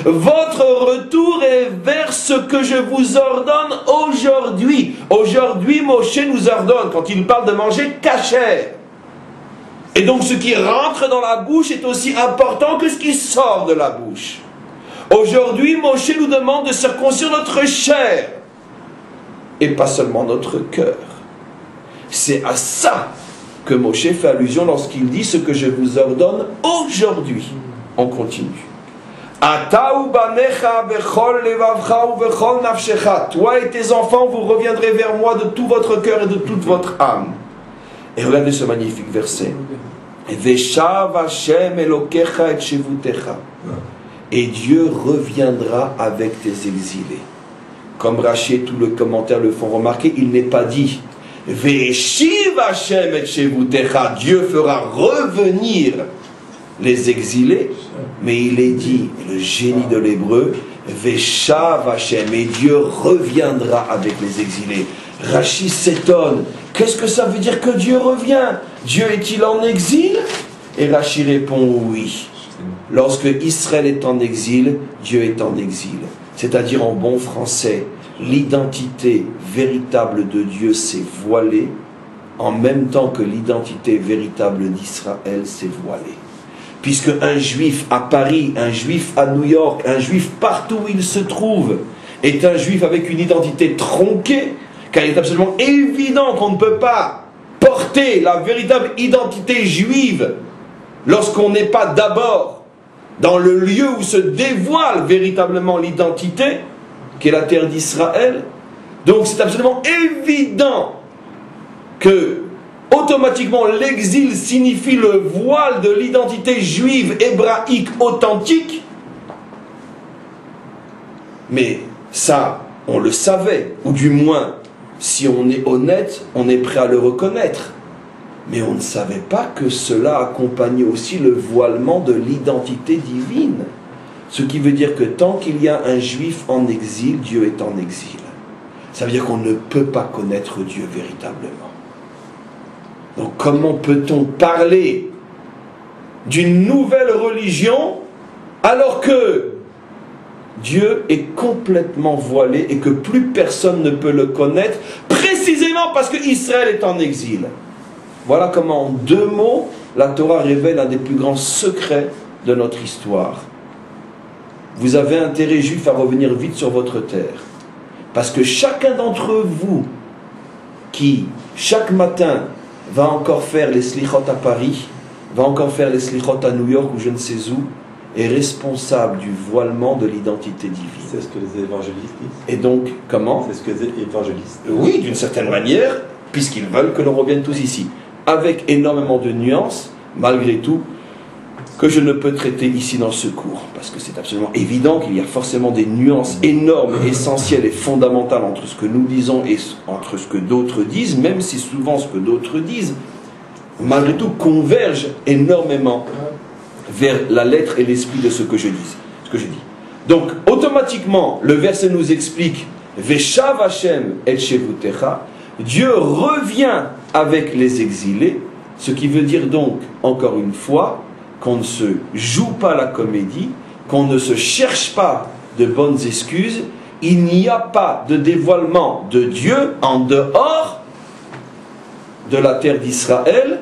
Votre retour est vers ce que je vous ordonne aujourd'hui. Aujourd'hui, Moshe nous ordonne, quand il parle de manger kasher. Et donc ce qui rentre dans la bouche est aussi important que ce qui sort de la bouche. Aujourd'hui, Moshe nous demande de circoncire notre chair. Et pas seulement notre cœur. C'est à ça que Moshe fait allusion lorsqu'il dit ce que je vous ordonne aujourd'hui. On continue. Toi et tes enfants, vous reviendrez vers moi de tout votre cœur et de toute votre âme. Et regardez ce magnifique verset. Et Dieu reviendra avec tes exilés. Comme Rashi et tout le commentaire le font remarquer, il n'est pas dit Veshiv Hashem et Shevutecha, Dieu fera revenir les exilés, mais il est dit, le génie de l'hébreu, Veshav Hashem, et Dieu reviendra avec les exilés. Rashi s'étonne, qu'est-ce que ça veut dire que Dieu revient? Dieu est-il en exil? Et Rashi répond oui. Lorsque Israël est en exil, Dieu est en exil. C'est-à-dire en bon français, l'identité véritable de Dieu s'est voilée, en même temps que l'identité véritable d'Israël s'est voilée. Puisque un juif à Paris, un juif à New York, un juif partout où il se trouve, est un juif avec une identité tronquée, car il est absolument évident qu'on ne peut pas porter la véritable identité juive lorsqu'on n'est pas d'abord dans le lieu où se dévoile véritablement l'identité, qui est la terre d'Israël. Donc c'est absolument évident que automatiquement l'exil signifie le voile de l'identité juive hébraïque authentique. Mais ça, on le savait, ou du moins, si on est honnête, on est prêt à le reconnaître. Mais on ne savait pas que cela accompagnait aussi le voilement de l'identité divine. Ce qui veut dire que tant qu'il y a un juif en exil, Dieu est en exil. Ça veut dire qu'on ne peut pas connaître Dieu véritablement. Donc comment peut-on parler d'une nouvelle religion alors que Dieu est complètement voilé et que plus personne ne peut le connaître, précisément parce que Israël est en exil? Voilà comment, en 2 mots, la Torah révèle un des plus grands secrets de notre histoire. Vous avez intérêt, juif, à revenir vite sur votre terre. Parce que chacun d'entre vous, qui, chaque matin, va encore faire les slichot à Paris, va encore faire les slichot à New York ou je ne sais où, est responsable du voilement de l'identité divine. C'est ce que les évangélistes disent. Et donc, comment? C'est ce que les évangélistes disent. Oui, d'une certaine manière, puisqu'ils veulent que l'on revienne tous ici. Avec énormément de nuances, malgré tout, que je ne peux traiter ici dans ce cours. Parce que c'est absolument évident qu'il y a forcément des nuances énormes, essentielles et fondamentales entre ce que nous disons et entre ce que d'autres disent, même si souvent ce que d'autres disent, malgré tout, converge énormément vers la lettre et l'esprit de ce que je dis. Donc, automatiquement, le verset nous explique Veshav Hashem et Shevutecha, Dieu revient avec les exilés, ce qui veut dire donc, encore une fois, qu'on ne se joue pas la comédie, qu'on ne se cherche pas de bonnes excuses, il n'y a pas de dévoilement de Dieu en dehors de la terre d'Israël,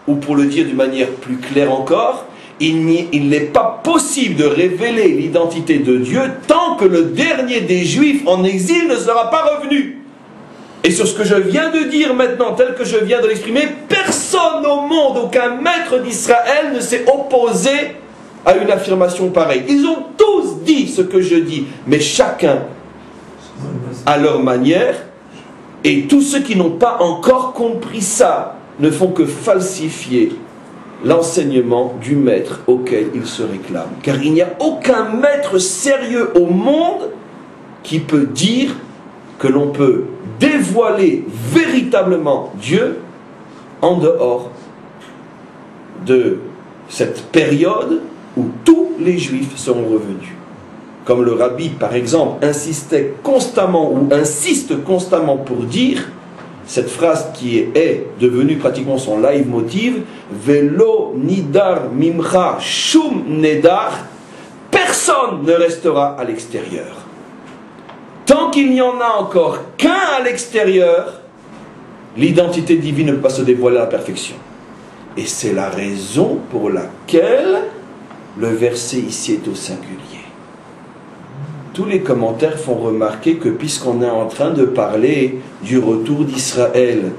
ou pour le dire d'une manière plus claire encore, il n'est pas possible de révéler l'identité de Dieu tant que le dernier des Juifs en exil ne sera pas revenu. Et sur ce que je viens de dire maintenant, tel que je viens de l'exprimer, personne au monde, aucun maître d'Israël ne s'est opposé à une affirmation pareille. Ils ont tous dit ce que je dis, mais chacun à leur manière, et tous ceux qui n'ont pas encore compris ça ne font que falsifier l'enseignement du maître auquel ils se réclament. Car il n'y a aucun maître sérieux au monde qui peut dire que l'on peut dévoiler véritablement Dieu en dehors de cette période où tous les Juifs seront revenus. Comme le rabbi, par exemple, insistait constamment ou insiste constamment pour dire cette phrase qui est devenue pratiquement son leitmotiv, Velo nidar mimcha shum nedar, personne ne restera à l'extérieur. Tant qu'il n'y en a encore qu'un à l'extérieur, l'identité divine ne peut pas se dévoiler à la perfection. Et c'est la raison pour laquelle le verset ici est au singulier. Tous les commentaires font remarquer que puisqu'on est en train de parler du retour d'Israël,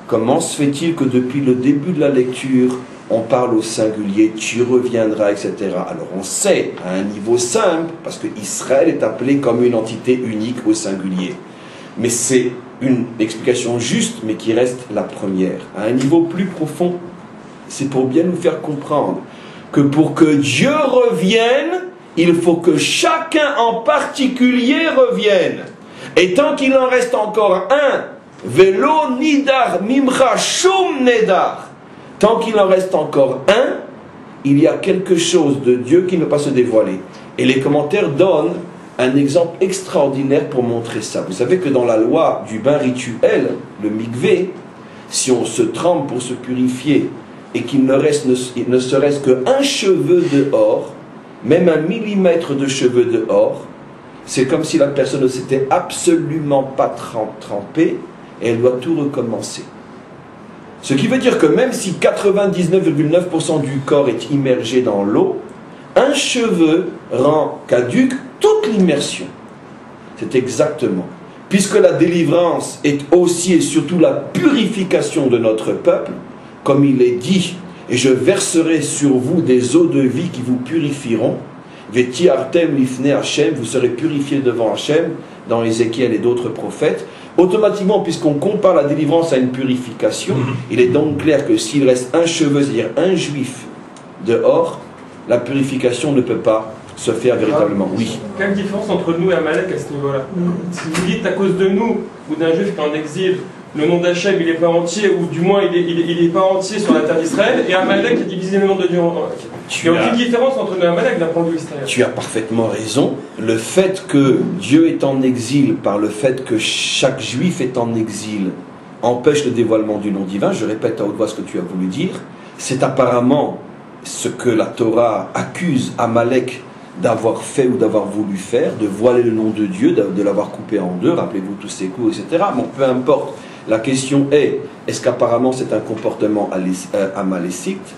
comment se fait-il que depuis le début de la lecture, on parle au singulier, tu reviendras, etc. Alors on sait, à un niveau simple, parce que Israël est appelé comme une entité unique au singulier. Mais c'est une explication juste, mais qui reste la première. À un niveau plus profond, c'est pour bien nous faire comprendre que pour que Dieu revienne, il faut que chacun en particulier revienne. Et tant qu'il en reste encore un, Velo nidar mimcha shum nedar, tant qu'il en reste encore un, il y a quelque chose de Dieu qui ne peut pas se dévoiler. Et les commentaires donnent un exemple extraordinaire pour montrer ça. Vous savez que dans la loi du bain rituel, le mikvé, si on se trempe pour se purifier et qu'il ne reste ne serait-ce qu'un cheveu dehors, même 1 millimètre de cheveux dehors, c'est comme si la personne ne s'était absolument pas trempée et elle doit tout recommencer. Ce qui veut dire que même si 99,9% du corps est immergé dans l'eau, un cheveu rend caduque toute l'immersion. C'est exactement. Puisque la délivrance est aussi et surtout la purification de notre peuple, comme il est dit, et je verserai sur vous des eaux de vie qui vous purifieront, Veti artem lifne Hachem, vous serez purifiés devant Hachem, dans Ézéchiel et d'autres prophètes. Automatiquement, puisqu'on compare la délivrance à une purification, il est donc clair que s'il reste un cheveu, c'est-à-dire un juif dehors, la purification ne peut pas se faire véritablement. Oui. Quelle différence entre nous et Amalek à ce niveau-là? Si vous dites à cause de nous ou d'un juif qui est en exil, le nom d'Hachem il n'est pas entier, ou du moins il est pas entier sur la terre d'Israël, et Amalek est divisé le nom de Dieu en... Il n'y a aucune différence entre nous et Amalek d'un point de vue israélien. Tu as parfaitement raison. Le fait que Dieu est en exil, par le fait que chaque juif est en exil, empêche le dévoilement du nom divin. Je répète à haute voix ce que tu as voulu dire. C'est apparemment ce que la Torah accuse Amalek d'avoir fait ou d'avoir voulu faire, de voiler le nom de Dieu, de l'avoir coupé en deux. Rappelez-vous tous ces coups, etc. Bon, peu importe. La question est-ce qu'apparemment c'est un comportement amalécite?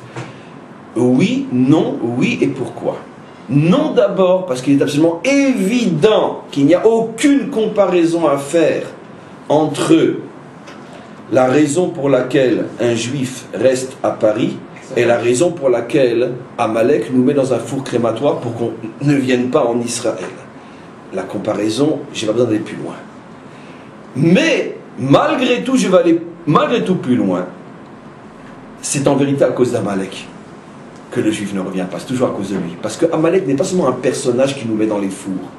Oui, non, oui et pourquoi? Non d'abord parce qu'il est absolument évident qu'il n'y a aucune comparaison à faire entre la raison pour laquelle un juif reste à Paris et la raison pour laquelle Amalek nous met dans un four crématoire pour qu'on ne vienne pas en Israël. La comparaison, j'ai pas besoin d'aller plus loin. Mais malgré tout, je vais aller malgré tout plus loin. C'est en vérité à cause d'Amalek que le juif ne revient pas. C'est toujours à cause de lui. Parce que Amalek n'est pas seulement un personnage qui nous met dans les fours.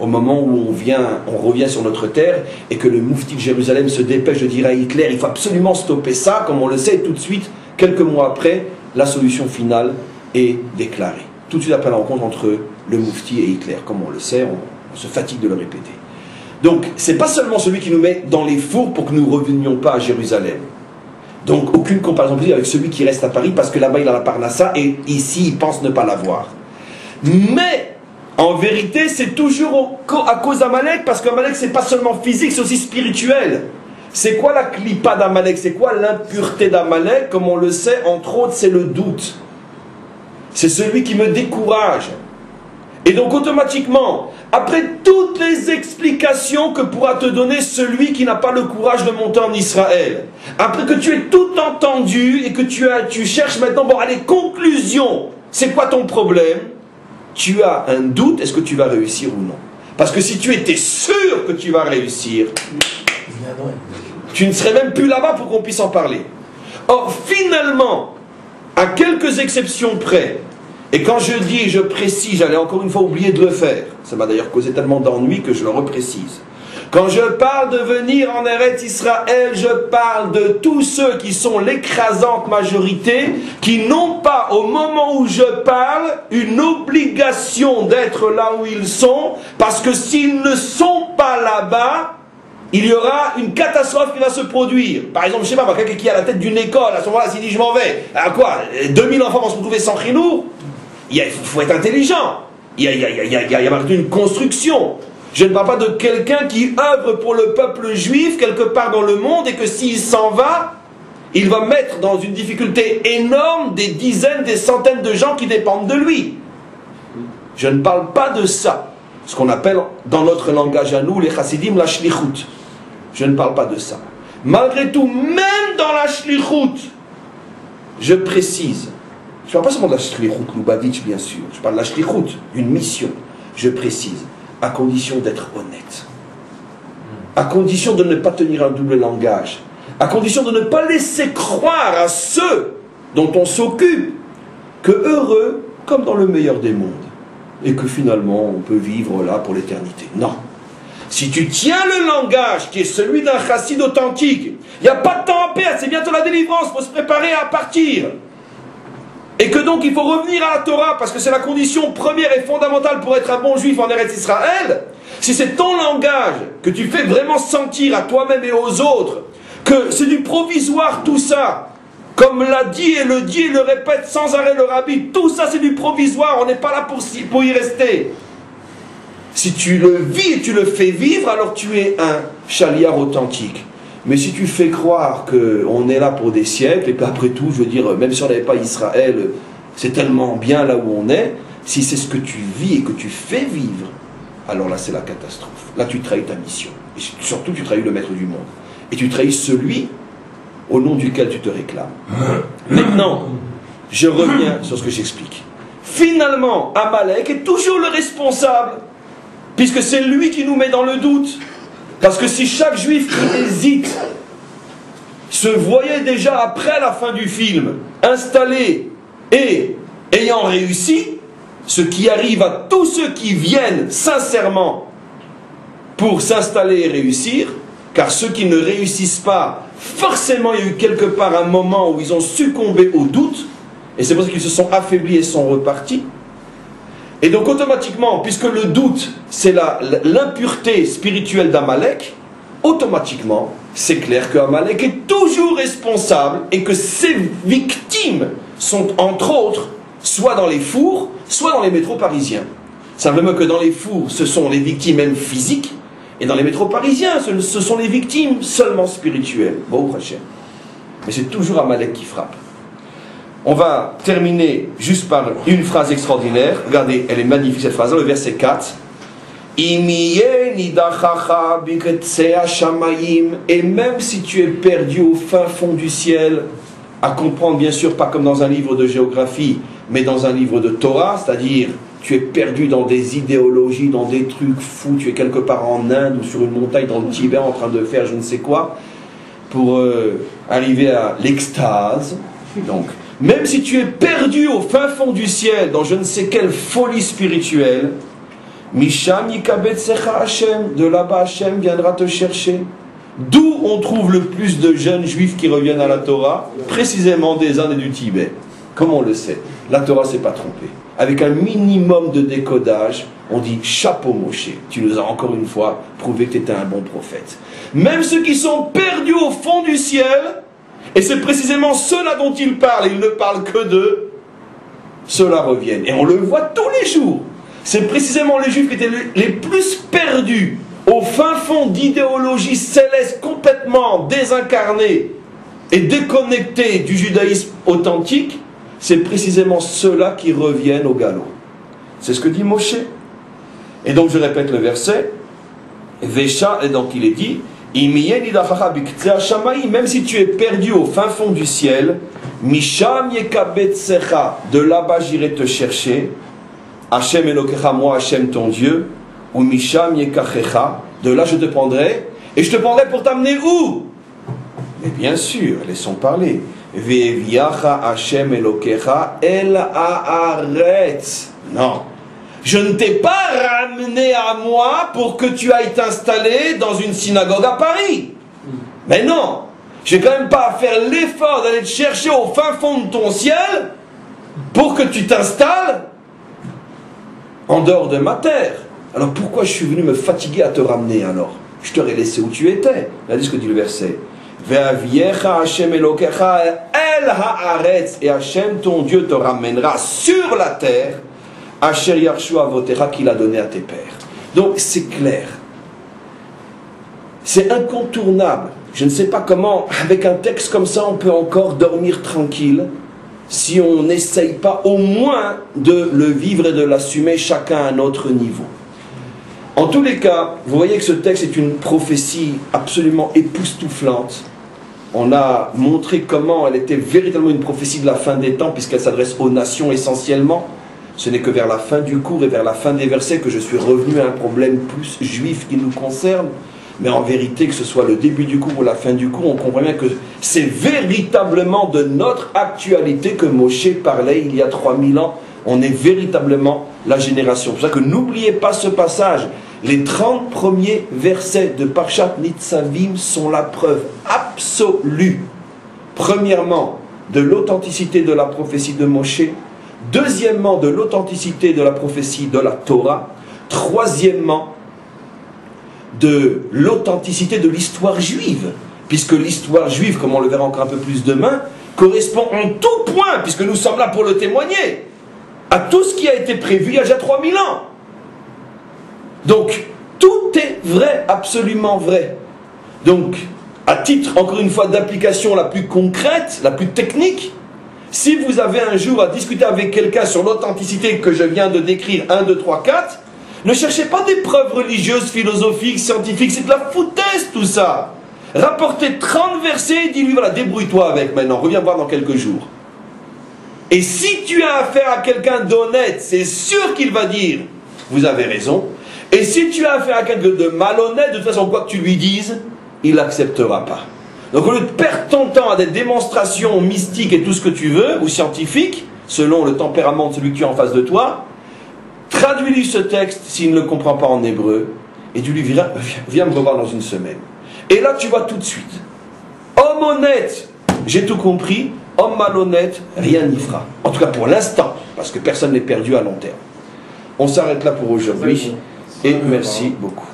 Au moment où on revient sur notre terre et que le moufti de Jérusalem se dépêche de dire à Hitler, il faut absolument stopper ça, comme on le sait, tout de suite, quelques mois après, la solution finale est déclarée. Tout de suite après la rencontre entre le moufti et Hitler. Comme on le sait, on se fatigue de le répéter. Donc, c'est pas seulement celui qui nous met dans les fours pour que nous ne revenions pas à Jérusalem. Donc, aucune comparaison possible avec celui qui reste à Paris parce que là-bas il a la Parnassa et ici il pense ne pas l'avoir. Mais, en vérité, c'est toujours à cause d'Amalek parce qu'Amalek c'est pas seulement physique, c'est aussi spirituel. C'est quoi la clipa d'Amalek? C'est quoi l'impureté d'Amalek? Comme on le sait, entre autres, c'est le doute. C'est celui qui me décourage. Et donc automatiquement, après toutes les explications que pourra te donner celui qui n'a pas le courage de monter en Israël, après que tu aies tout entendu et que tu cherches maintenant, bon allez, conclusion, c'est quoi ton problème? Tu as un doute, est-ce que tu vas réussir ou non? Parce que si tu étais sûr que tu vas réussir, tu ne serais même plus là-bas pour qu'on puisse en parler. Or finalement, à quelques exceptions près, et quand je dis et je précise, j'allais encore une fois oublier de le faire. Ça m'a d'ailleurs causé tellement d'ennuis que je le reprécise. Quand je parle de venir en Eretz Israël, je parle de tous ceux qui sont l'écrasante majorité, qui n'ont pas, au moment où je parle, une obligation d'être là où ils sont, parce que s'ils ne sont pas là-bas, il y aura une catastrophe qui va se produire. Par exemple, je sais pas, quelqu'un qui est à la tête d'une école, à ce moment-là, s'il dit je m'en vais, à quoi 2000 enfants vont se retrouver sans chinour? Il faut être intelligent. Il y a malgré tout une construction. Je ne parle pas de quelqu'un qui œuvre pour le peuple juif quelque part dans le monde et que s'il s'en va, il va mettre dans une difficulté énorme des dizaines, des centaines de gens qui dépendent de lui. Je ne parle pas de ça. Ce qu'on appelle dans notre langage à nous, les chassidim, la shlichut. Je ne parle pas de ça. Malgré tout, même dans la shlichut, je précise, je ne parle pas seulement de la shlichut Lubavitch, bien sûr, je parle de la shlichut, d'une mission, je précise, à condition d'être honnête, à condition de ne pas tenir un double langage, à condition de ne pas laisser croire à ceux dont on s'occupe que heureux comme dans le meilleur des mondes, et que finalement on peut vivre là pour l'éternité. Non. Si tu tiens le langage qui est celui d'un chassid authentique, il n'y a pas de temps à perdre, c'est bientôt la délivrance, il faut se préparer à partir. Et que donc il faut revenir à la Torah, parce que c'est la condition première et fondamentale pour être un bon juif en Eretz Israël. Si c'est ton langage que tu fais vraiment sentir à toi-même et aux autres, que c'est du provisoire tout ça, comme l'a dit et le répète sans arrêt le rabbi, tout ça c'est du provisoire, on n'est pas là pour y rester. Si tu le vis et tu le fais vivre, alors tu es un chaliar authentique. Mais si tu fais croire qu'on est là pour des siècles, et qu'après tout, je veux dire, même si on n'avait pas Israël, c'est tellement bien là où on est, si c'est ce que tu vis et que tu fais vivre, alors là c'est la catastrophe. Là tu trahis ta mission. Et surtout tu trahis le maître du monde. Et tu trahis celui au nom duquel tu te réclames. Maintenant, je reviens sur ce que j'explique. Finalement, Amalek est toujours le responsable, puisque c'est lui qui nous met dans le doute. Parce que si chaque juif qui hésite se voyait déjà après la fin du film installé et ayant réussi, ce qui arrive à tous ceux qui viennent sincèrement pour s'installer et réussir, car ceux qui ne réussissent pas, forcément il y a eu quelque part un moment où ils ont succombé au doute, et c'est pour ça qu'ils se sont affaiblis et sont repartis. Et donc automatiquement, puisque le doute c'est l'impureté spirituelle d'Amalek, automatiquement c'est clair qu'Amalek est toujours responsable et que ses victimes sont entre autres soit dans les fours, soit dans les métros parisiens. Simplement que dans les fours ce sont les victimes même physiques, et dans les métros parisiens ce sont les victimes seulement spirituelles. Bon, Hachem. Mais c'est toujours Amalek qui frappe. On va terminer juste par une phrase extraordinaire. Regardez, elle est magnifique cette phrase, le verset 4. Et même si tu es perdu au fin fond du ciel, à comprendre bien sûr pas comme dans un livre de géographie, mais dans un livre de Torah, c'est-à-dire tu es perdu dans des idéologies, dans des trucs fous, tu es quelque part en Inde ou sur une montagne dans le Tibet en train de faire je ne sais quoi, pour arriver à l'extase. Donc, même si tu es perdu au fin fond du ciel, dans je ne sais quelle folie spirituelle, Misham yikabetsecha Hashem, de là-bas Hashem viendra te chercher. D'où on trouve le plus de jeunes juifs qui reviennent à la Torah, précisément des Indes et du Tibet. Comment on le sait? La Torah ne s'est pas trompée. Avec un minimum de décodage, on dit chapeau Moshe, tu nous as encore une fois prouvé que tu étais un bon prophète. Même ceux qui sont perdus au fond du ciel, et c'est précisément ceux-là dont il parle, il ne parle que d'eux, ceux-là reviennent. Et on le voit tous les jours. C'est précisément les juifs qui étaient les plus perdus, au fin fond d'idéologie céleste complètement désincarnée et déconnectée du judaïsme authentique, c'est précisément ceux-là qui reviennent au galop. C'est ce que dit Moshe. Et donc je répète le verset, Vesha, et donc il est dit, même si tu es perdu au fin fond du ciel, Misham yekabetsecha, de là-bas j'irai te chercher, Hashem Elokecha, moi Hashem ton Dieu, ou Misham yekachecha, de là je te prendrai, et je te prendrai pour t'amener où? Mais bien sûr, laissons parler. Ve'eviacha Hashem Elokecha el haaretz. Non. Je ne t'ai pas ramené à moi pour que tu ailles t'installer dans une synagogue à Paris. Mais non, je n'ai quand même pas à faire l'effort d'aller te chercher au fin fond de ton ciel pour que tu t'installes en dehors de ma terre. Alors pourquoi je suis venu me fatiguer à te ramener alors? Je t'aurais laissé où tu étais. Regardez ce que dit le verset. Ve'aviecha Hashem Elokecha el haaretz, et Hashem ton Dieu te ramènera sur la terre. Asher Yarshu Avotecha, qu'il a donné à tes pères. Donc c'est clair. C'est incontournable. Je ne sais pas comment, avec un texte comme ça, on peut encore dormir tranquille si on n'essaye pas au moins de le vivre et de l'assumer chacun à notre niveau. En tous les cas, vous voyez que ce texte est une prophétie absolument époustouflante. On a montré comment elle était véritablement une prophétie de la fin des temps, puisqu'elle s'adresse aux nations essentiellement. Ce n'est que vers la fin du cours et vers la fin des versets que je suis revenu à un problème plus juif qui nous concerne. Mais en vérité, que ce soit le début du cours ou la fin du cours, on comprend bien que c'est véritablement de notre actualité que Moshe parlait il y a 3000 ans. On est véritablement la génération. C'est pour ça que n'oubliez pas ce passage. Les 30 premiers versets de Parshat Nitzavim sont la preuve absolue. Premièrement, de l'authenticité de la prophétie de Moshe. Deuxièmement, de l'authenticité de la prophétie de la Torah. Troisièmement, de l'authenticité de l'histoire juive. Puisque l'histoire juive, comme on le verra encore un peu plus demain, correspond en tout point, puisque nous sommes là pour le témoigner, à tout ce qui a été prévu il y a déjà 3000 ans. Donc, tout est vrai, absolument vrai. Donc, à titre, encore une fois, d'application la plus concrète, la plus technique, si vous avez un jour à discuter avec quelqu'un sur l'authenticité que je viens de décrire, 1, 2, 3, 4, ne cherchez pas des preuves religieuses, philosophiques, scientifiques, c'est de la foutaise tout ça. Rapportez 30 versets et dis-lui, voilà, débrouille-toi avec maintenant, reviens voir dans quelques jours. Et si tu as affaire à quelqu'un d'honnête, c'est sûr qu'il va dire, vous avez raison. Et si tu as affaire à quelqu'un de malhonnête, de toute façon, quoi que tu lui dises, il n'acceptera pas. Donc au lieu de perdre ton temps à des démonstrations mystiques et tout ce que tu veux, ou scientifiques, selon le tempérament de celui que tu as en face de toi, traduis-lui ce texte s'il ne le comprend pas en hébreu, et tu lui diras, viens me revoir dans une semaine. Et là tu vois tout de suite, homme honnête, j'ai tout compris, homme malhonnête, rien n'y fera. En tout cas pour l'instant, parce que personne n'est perdu à long terme. On s'arrête là pour aujourd'hui, et merci beaucoup.